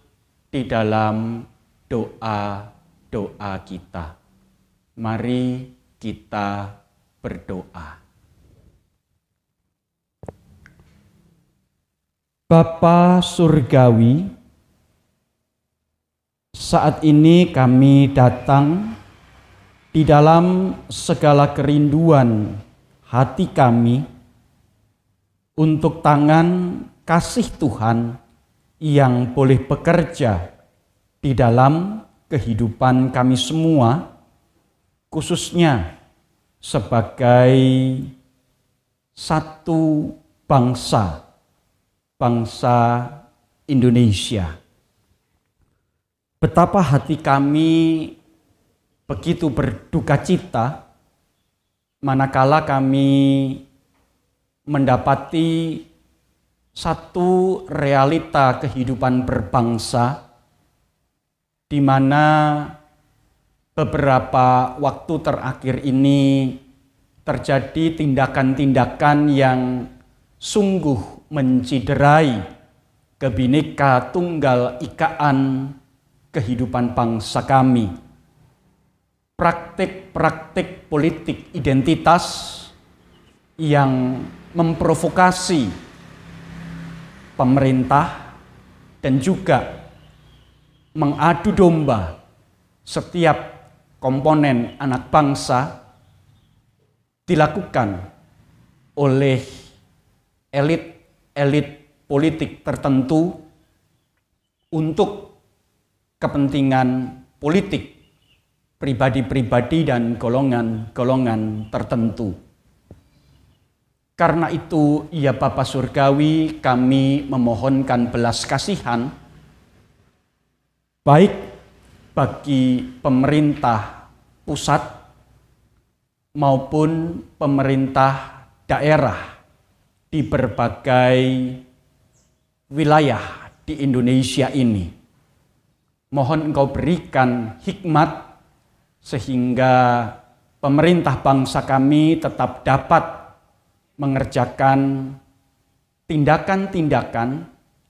di dalam doa-doa kita. Mari kita berdoa. Bapa Surgawi, saat ini kami datang di dalam segala kerinduan hati kami untuk tangan kasih Tuhan yang boleh bekerja di dalam kehidupan kami semua, khususnya sebagai satu bangsa Indonesia. Betapa hati kami begitu berduka cita manakala kami mendapati satu realita kehidupan berbangsa di mana beberapa waktu terakhir ini terjadi tindakan-tindakan yang sungguh menciderai Bhinneka Tunggal Ikaan kehidupan bangsa kami. Praktik-praktik politik identitas yang memprovokasi pemerintah dan juga mengadu domba setiap komponen anak bangsa dilakukan oleh elit politik tertentu untuk kepentingan politik pribadi-pribadi dan golongan-golongan tertentu. Karena itu, ya Bapa Surgawi, kami memohonkan belas kasihan baik bagi pemerintah pusat maupun pemerintah daerah di berbagai wilayah di Indonesia ini. Mohon Engkau berikan hikmat sehingga pemerintah bangsa kami tetap dapat mengerjakan tindakan-tindakan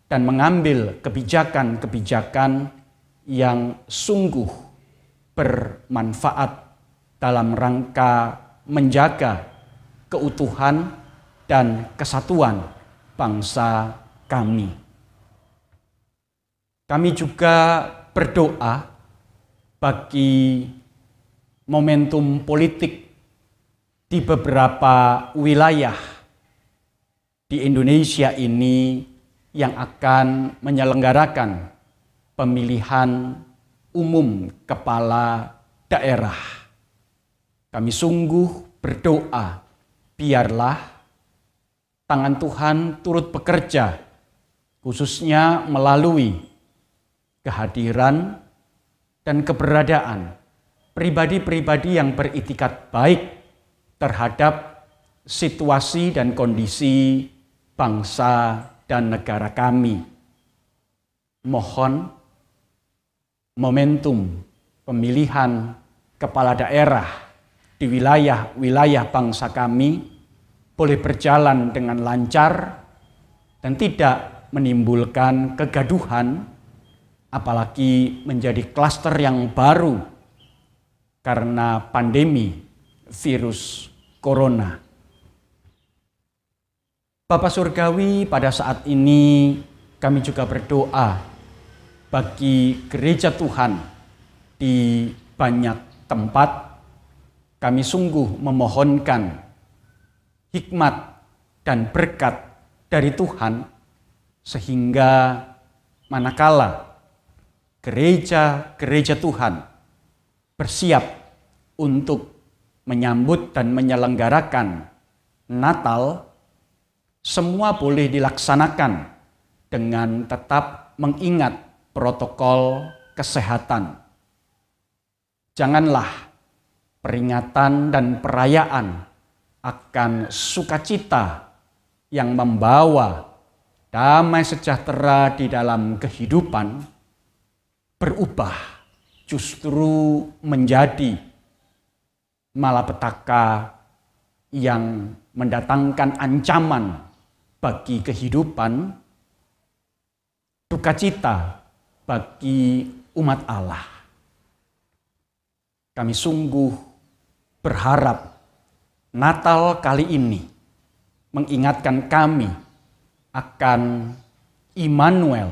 dan mengambil kebijakan-kebijakan yang sungguh bermanfaat dalam rangka menjaga keutuhan dan kesatuan bangsa kami. Kami juga berdoa bagi momentum politik di beberapa wilayah di Indonesia ini yang akan menyelenggarakan pemilihan umum kepala daerah. Kami sungguh berdoa biarlah tangan Tuhan turut bekerja, khususnya melalui kehadiran dan keberadaan pribadi-pribadi yang beritikat baik terhadap situasi dan kondisi bangsa dan negara kami. Mohon momentum pemilihan kepala daerah di wilayah-wilayah bangsa kami boleh berjalan dengan lancar dan tidak menimbulkan kegaduhan, apalagi menjadi klaster yang baru karena pandemi virus corona. Bapa Surgawi, pada saat ini kami juga berdoa bagi gereja Tuhan di banyak tempat. Kami sungguh memohonkan hikmat dan berkat dari Tuhan, sehingga manakala gereja-gereja Tuhan bersiap untuk menyambut dan menyelenggarakan Natal, semua boleh dilaksanakan dengan tetap mengingat protokol kesehatan. Janganlah peringatan dan perayaan akan sukacita yang membawa damai sejahtera di dalam kehidupan berubah justru menjadi malapetaka yang mendatangkan ancaman bagi kehidupan, dukacita bagi umat Allah. Kami sungguh berharap Natal kali ini mengingatkan kami akan Immanuel,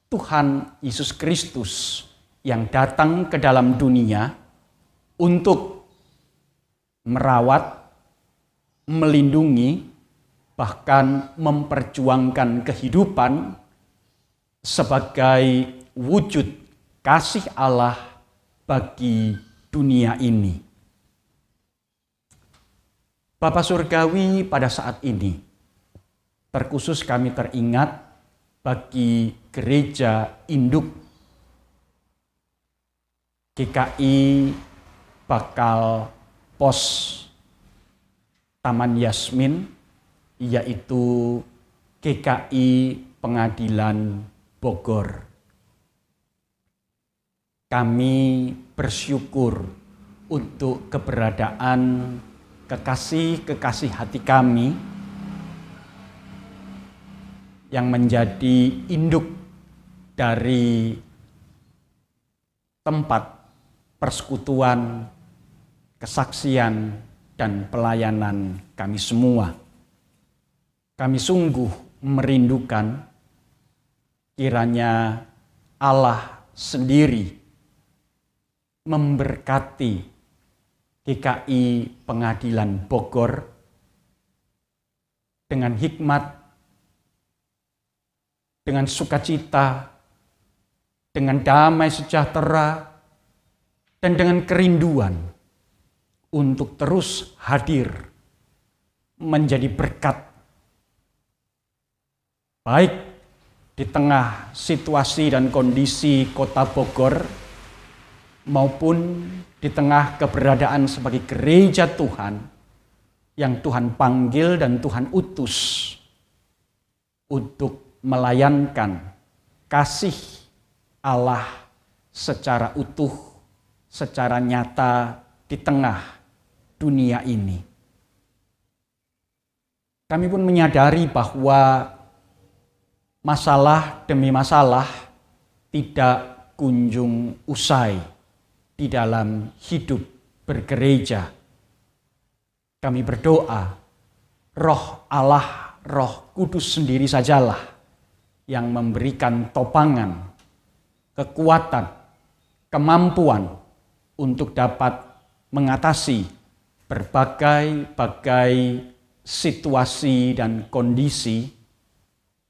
Tuhan Yesus Kristus yang datang ke dalam dunia untuk merawat, melindungi, bahkan memperjuangkan kehidupan sebagai wujud kasih Allah bagi dunia ini. Bapa Surgawi, pada saat ini terkhusus kami teringat bagi gereja induk GKI bakal pos Taman Yasmin, yaitu GKI Pengadilan Bogor. Kami bersyukur untuk keberadaan kekasih-kekasih hati kami yang menjadi induk dari tempat persekutuan, kesaksian, dan pelayanan kami semua. Kami sungguh merindukan kiranya Allah sendiri memberkati GKI Pengadilan Bogor dengan hikmat, dengan sukacita, dengan damai sejahtera, dan dengan kerinduan untuk terus hadir menjadi berkat, baik di tengah situasi dan kondisi kota Bogor maupun di tengah keberadaan sebagai gereja Tuhan yang Tuhan panggil dan Tuhan utus untuk melayankan kasih Allah secara utuh, secara nyata di tengah dunia ini. Kami pun menyadari bahwa masalah demi masalah tidak kunjung usai di dalam hidup bergereja. Kami berdoa, Roh Allah, Roh Kudus sendiri sajalah yang memberikan topangan, kekuatan, kemampuan untuk dapat mengatasi berbagai situasi dan kondisi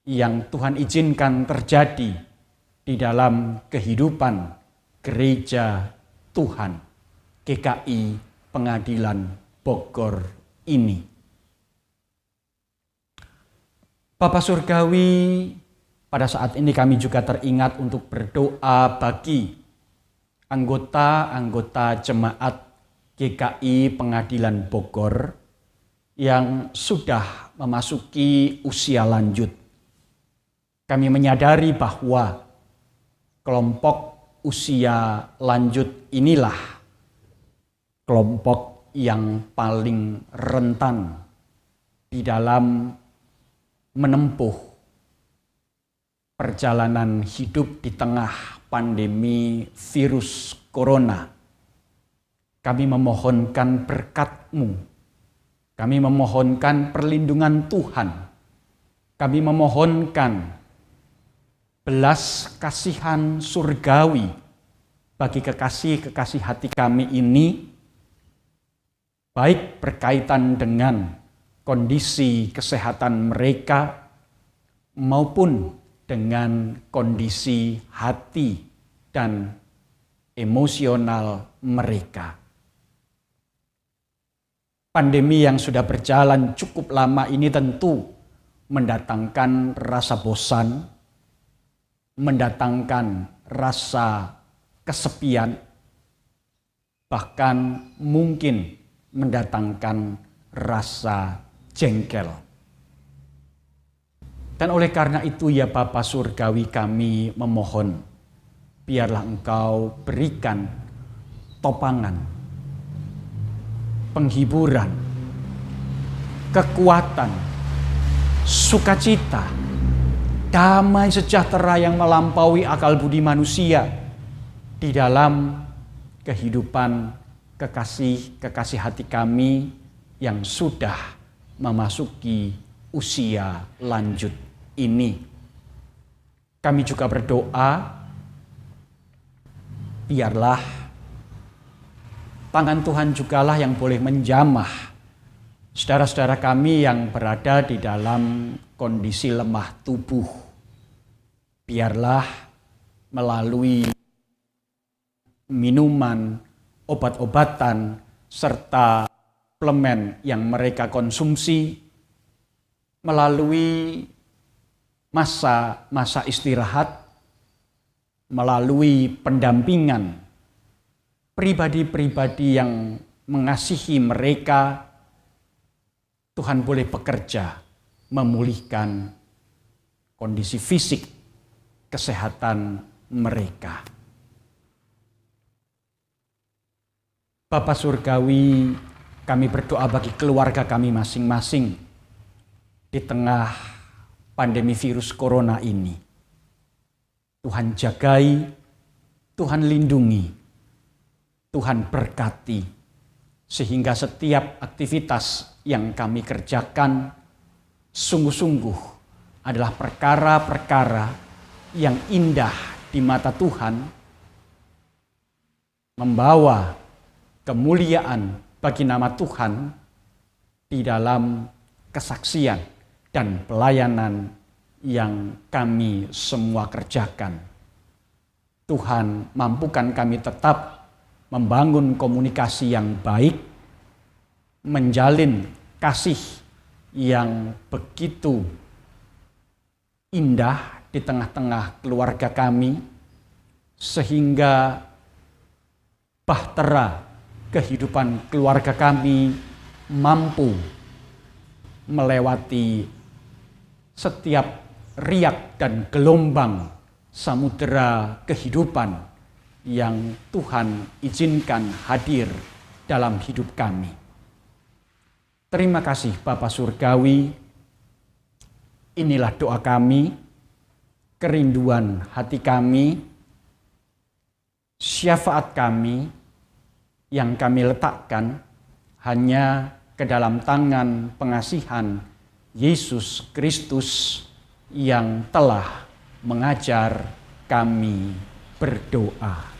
yang Tuhan izinkan terjadi di dalam kehidupan gereja Tuhan GKI Pengadilan Bogor ini. Bapa Surgawi, pada saat ini kami juga teringat untuk berdoa bagi anggota-anggota jemaat GKI Pengadilan Bogor yang sudah memasuki usia lanjut. Kami menyadari bahwa kelompok usia lanjut inilah kelompok yang paling rentan di dalam menempuh perjalanan hidup di tengah pandemi virus corona. Kami memohonkan berkat-Mu. Kami memohonkan perlindungan Tuhan. Kami memohonkan belas kasihan surgawi bagi kekasih-kekasih hati kami ini, baik berkaitan dengan kondisi kesehatan mereka maupun dengan kondisi hati dan emosional mereka. Pandemi yang sudah berjalan cukup lama ini tentu mendatangkan rasa bosan, mendatangkan rasa kesepian, bahkan mungkin mendatangkan rasa jengkel. Dan oleh karena itu ya Bapa Surgawi, kami memohon, biarlah Engkau berikan topangan, penghiburan, kekuatan, sukacita, damai sejahtera yang melampaui akal budi manusia di dalam kehidupan kekasih-kekasih hati kami yang sudah memasuki usia lanjut ini. Kami juga berdoa, biarlah tangan Tuhan jugalah yang boleh menjamah saudara-saudara kami yang berada di dalam kondisi lemah tubuh. Biarlah melalui minuman, obat-obatan, serta suplemen yang mereka konsumsi, melalui masa-masa istirahat, melalui pendampingan pribadi-pribadi yang mengasihi mereka, Tuhan boleh bekerja memulihkan kondisi fisik, kesehatan mereka. Bapa Surgawi, kami berdoa bagi keluarga kami masing-masing di tengah pandemi virus corona ini. Tuhan jagai, Tuhan lindungi, Tuhan berkati, sehingga setiap aktivitas yang kami kerjakan sungguh-sungguh adalah perkara-perkara yang indah di mata Tuhan, membawa kemuliaan bagi nama Tuhan di dalam kesaksian dan pelayanan yang kami semua kerjakan. Tuhan mampukan kami tetap membangun komunikasi yang baik, menjalin kasih yang begitu indah di tengah-tengah keluarga kami, sehingga bahtera kehidupan keluarga kami mampu melewati setiap riak dan gelombang samudera kehidupan yang Tuhan izinkan hadir dalam hidup kami. Terima kasih Bapa Surgawi. Inilah doa kami, kerinduan hati kami, syafaat kami yang kami letakkan hanya ke dalam tangan pengasihan Yesus Kristus yang telah mengajar kami berdoa.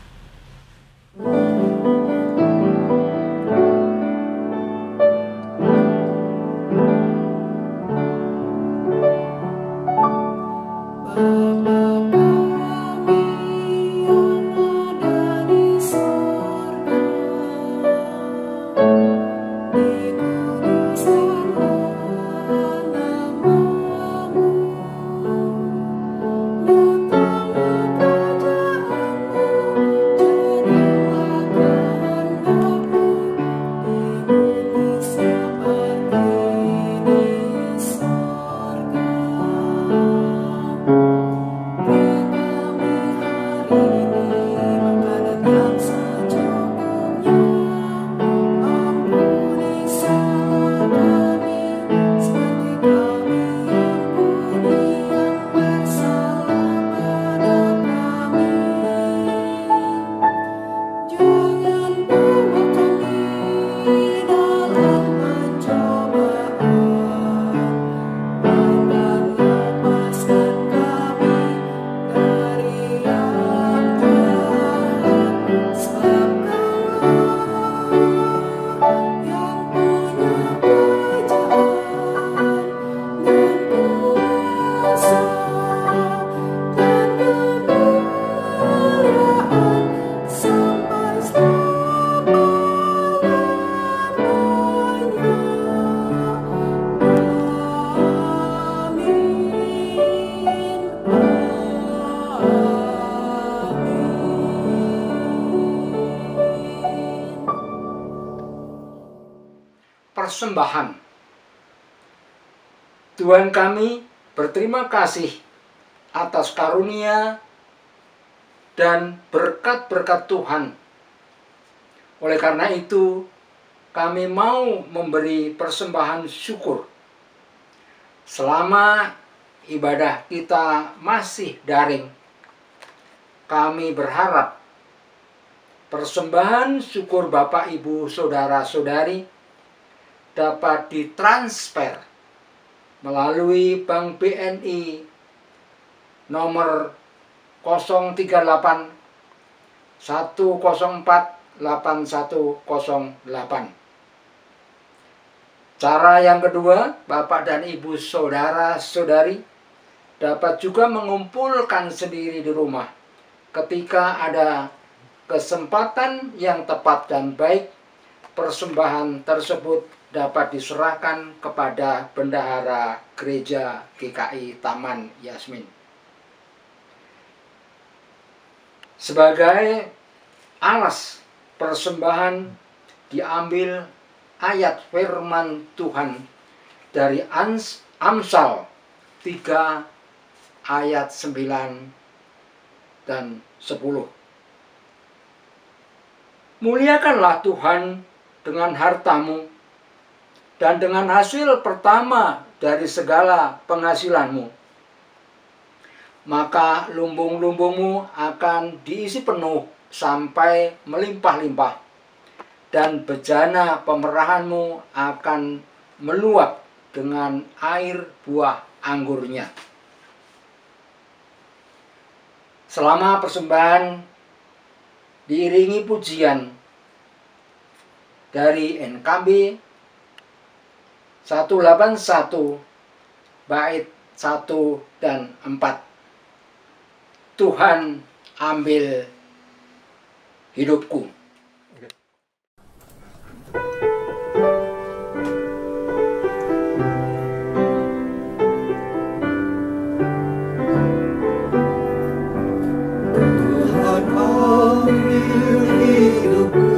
persembahan. Tuhan kami berterima kasih atas karunia dan berkat-berkat Tuhan. Oleh karena itu, kami mau memberi persembahan syukur. Selama ibadah kita masih daring, kami berharap persembahan syukur Bapak, Ibu, Saudara-saudari dapat ditransfer melalui Bank BNI nomor 038 104 8108. Cara yang kedua, Bapak dan Ibu Saudara-saudari dapat juga mengumpulkan sendiri di rumah ketika ada kesempatan yang tepat dan baik. Persembahan tersebut dapat diserahkan kepada Bendahara Gereja GKI Taman Yasmin. Sebagai alas persembahan diambil ayat firman Tuhan dari Amsal 3 ayat 9 dan 10. Muliakanlah Tuhan dengan hartamu dan dengan hasil pertama dari segala penghasilanmu. Maka lumbung-lumbungmu akan diisi penuh sampai melimpah-limpah, dan bejana pemerahanmu akan meluap dengan air buah anggurnya. Selama persembahan diiringi pujian dari NKB 181 bait 1 dan 4. Tuhan ambil hidupku. Tuhan ambil hidupku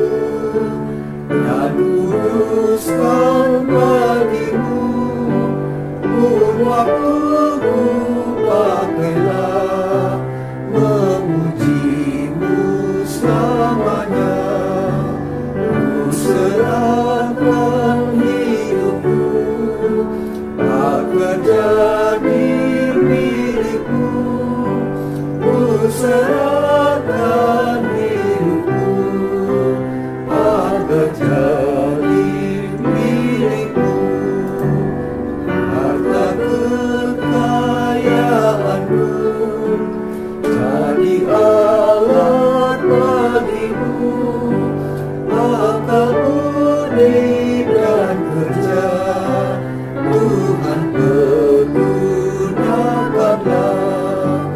dan uruskan bagimu. Waktuku pakailah memujimu selamanya. Ku serahkan hidupku agar jadi milikmu. Ku serahkan hidupku agar jadi milikmu. Harta kekayaanmu jadi alat bagimu. Akal budi dan kerja Tuhan pergunakanlah.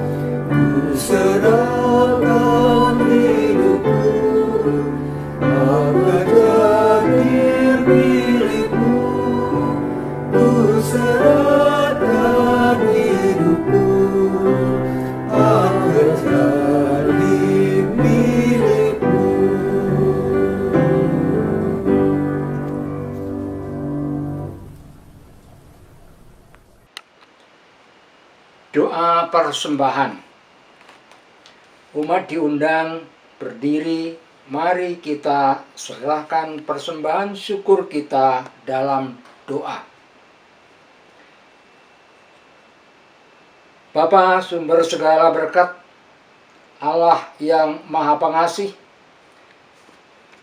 Ku serahkan hidupku agar jadi milikmu. Ku serahkan hidupku agar jadi milikmu. Doa persembahan. Umat diundang berdiri, mari kita serahkan persembahan syukur kita dalam doa. Bapa sumber segala berkat, Allah yang maha pengasih,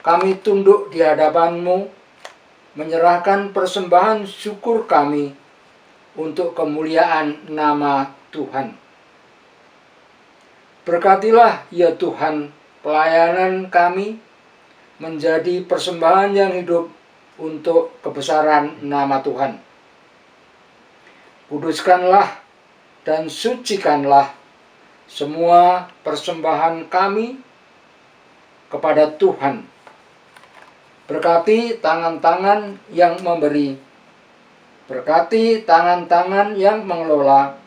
kami tunduk di hadapan-Mu, menyerahkan persembahan syukur kami untuk kemuliaan nama Tuhan. Berkatilah ya Tuhan pelayanan kami menjadi persembahan yang hidup untuk kebesaran nama Tuhan. Kuduskanlah dan sucikanlah semua persembahan kami kepada Tuhan. Berkati tangan-tangan yang memberi, berkati tangan-tangan yang mengelola,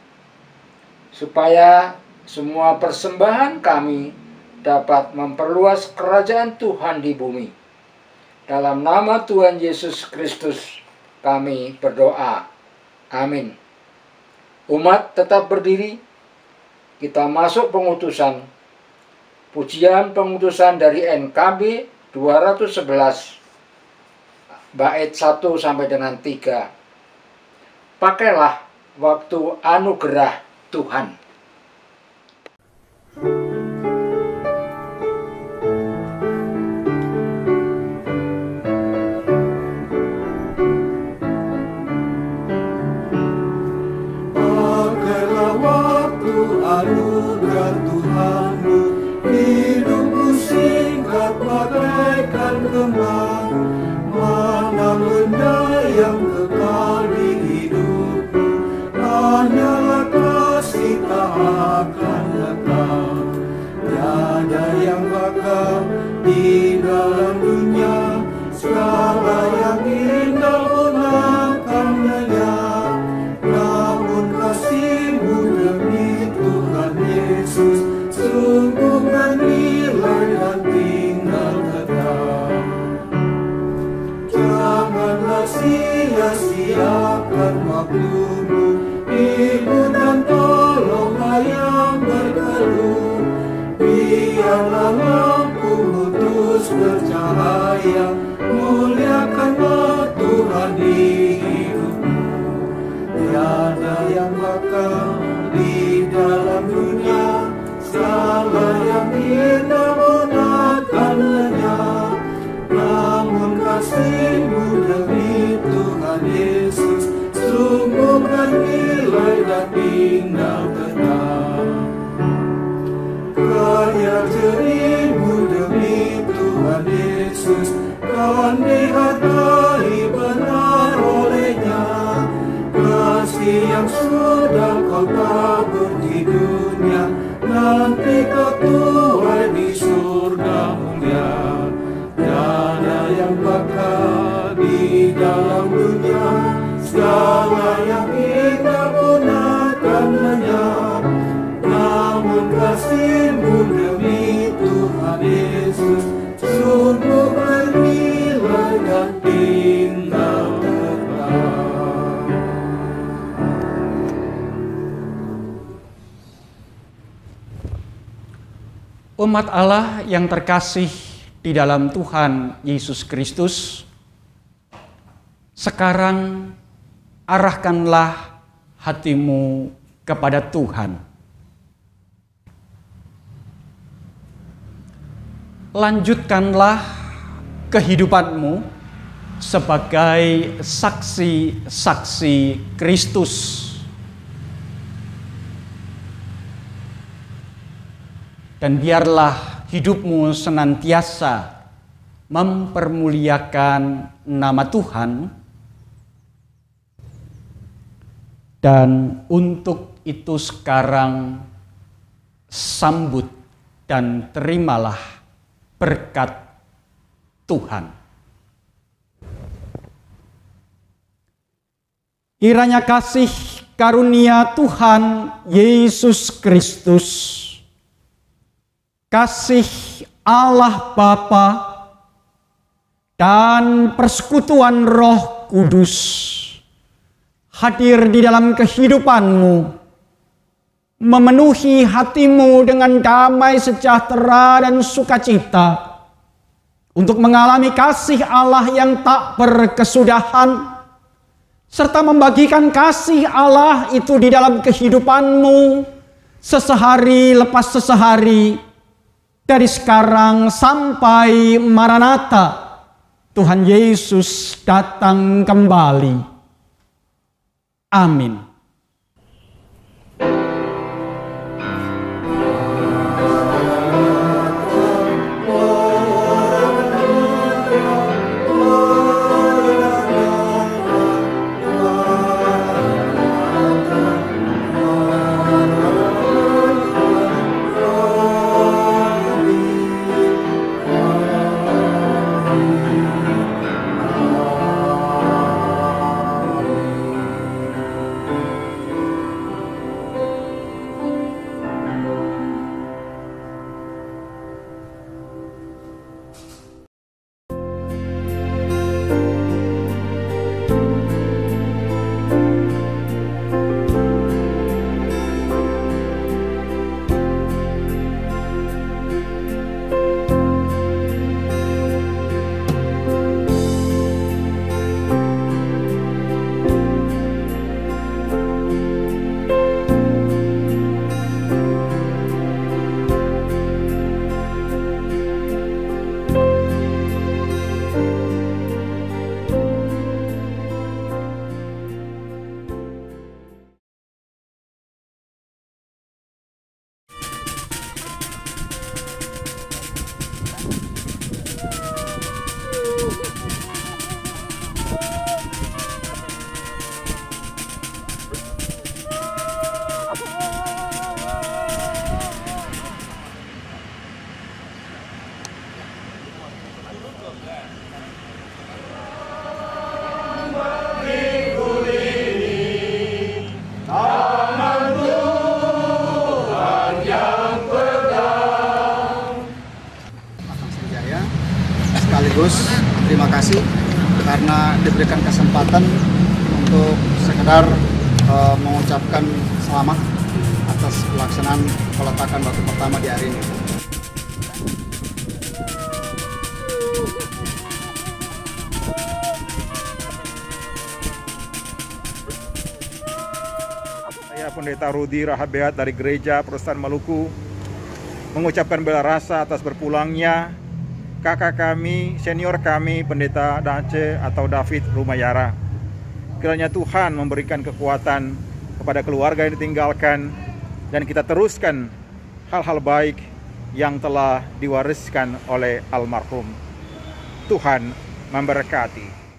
supaya semua persembahan kami dapat memperluas kerajaan Tuhan di bumi. Dalam nama Tuhan Yesus Kristus kami berdoa. Amin. Umat tetap berdiri. Kita masuk pengutusan. Pujian pengutusan dari NKB 211 bait 1 sampai dengan 3. Pakailah waktu anugerah Tuhan. Pakailah waktu anugerah Tuhanmu, hidupmu singkat bagaikan kembang. Mana benda yang kekal di hidupmu, hanyalah kasih tak akan lekang. Tiada yang bakal di dalam dunia, segala yang indah pun akan lenyap. Namun kasih-Mu demi Tuhan Yesus sungguh bernilai dan tinggal tetap. Janganlah sia-siakan waktu-Mu, Ibu dan tolonglah yang berkeluh. Biarlah lampu-Mu terus bercahaya, muliakanlah Tuhan di hidupmu. Tiada yang bakal di dalam dunia, segala yang indah pun akan lenyap. Namun kasih-Mu demi Tuhan Yesus sungguh bernilai dan indah tetap. Karya jeri-Mu demi Tuhan Yesus kan dihargai benar oleh-Nya. Kasih yang sudah Kau tabur di dunia, nanti Kau tuai di surga mulia. Tiada yang bakal di dalam dunia, segala yang indah pun akan lenyap. Namun kasih-Mu demi Tuhan Yesus sungguh bernilai dan tinggal tetap. Umat Allah yang terkasih di dalam Tuhan Yesus Kristus, sekarang arahkanlah hatimu kepada Tuhan. Lanjutkanlah kehidupanmu sebagai saksi-saksi Kristus. Dan biarlah hidupmu senantiasa mempermuliakan nama Tuhan. Dan untuk itu sekarang sambut dan terimalah berkat Tuhan. Kiranya kasih karunia Tuhan Yesus Kristus, kasih Allah Bapa, dan persekutuan Roh Kudus hadir di dalam kehidupanmu, memenuhi hatimu dengan damai sejahtera dan sukacita untuk mengalami kasih Allah yang tak berkesudahan, serta membagikan kasih Allah itu di dalam kehidupanmu sesehari lepas sesehari, dari sekarang sampai Maranatha, Tuhan Yesus datang kembali. Amin. Yesus, terima kasih karena diberikan kesempatan untuk sekedar mengucapkan selamat atas pelaksanaan peletakan batu pertama di hari ini. Saya Pendeta Rudi Rahabeat dari Gereja Protestan Maluku mengucapkan bela rasa atas berpulangnya kakak kami, senior kami, Pendeta Dace atau David Rumayara. Kiranya Tuhan memberikan kekuatan kepada keluarga yang ditinggalkan dan kita teruskan hal-hal baik yang telah diwariskan oleh almarhum. Tuhan memberkati.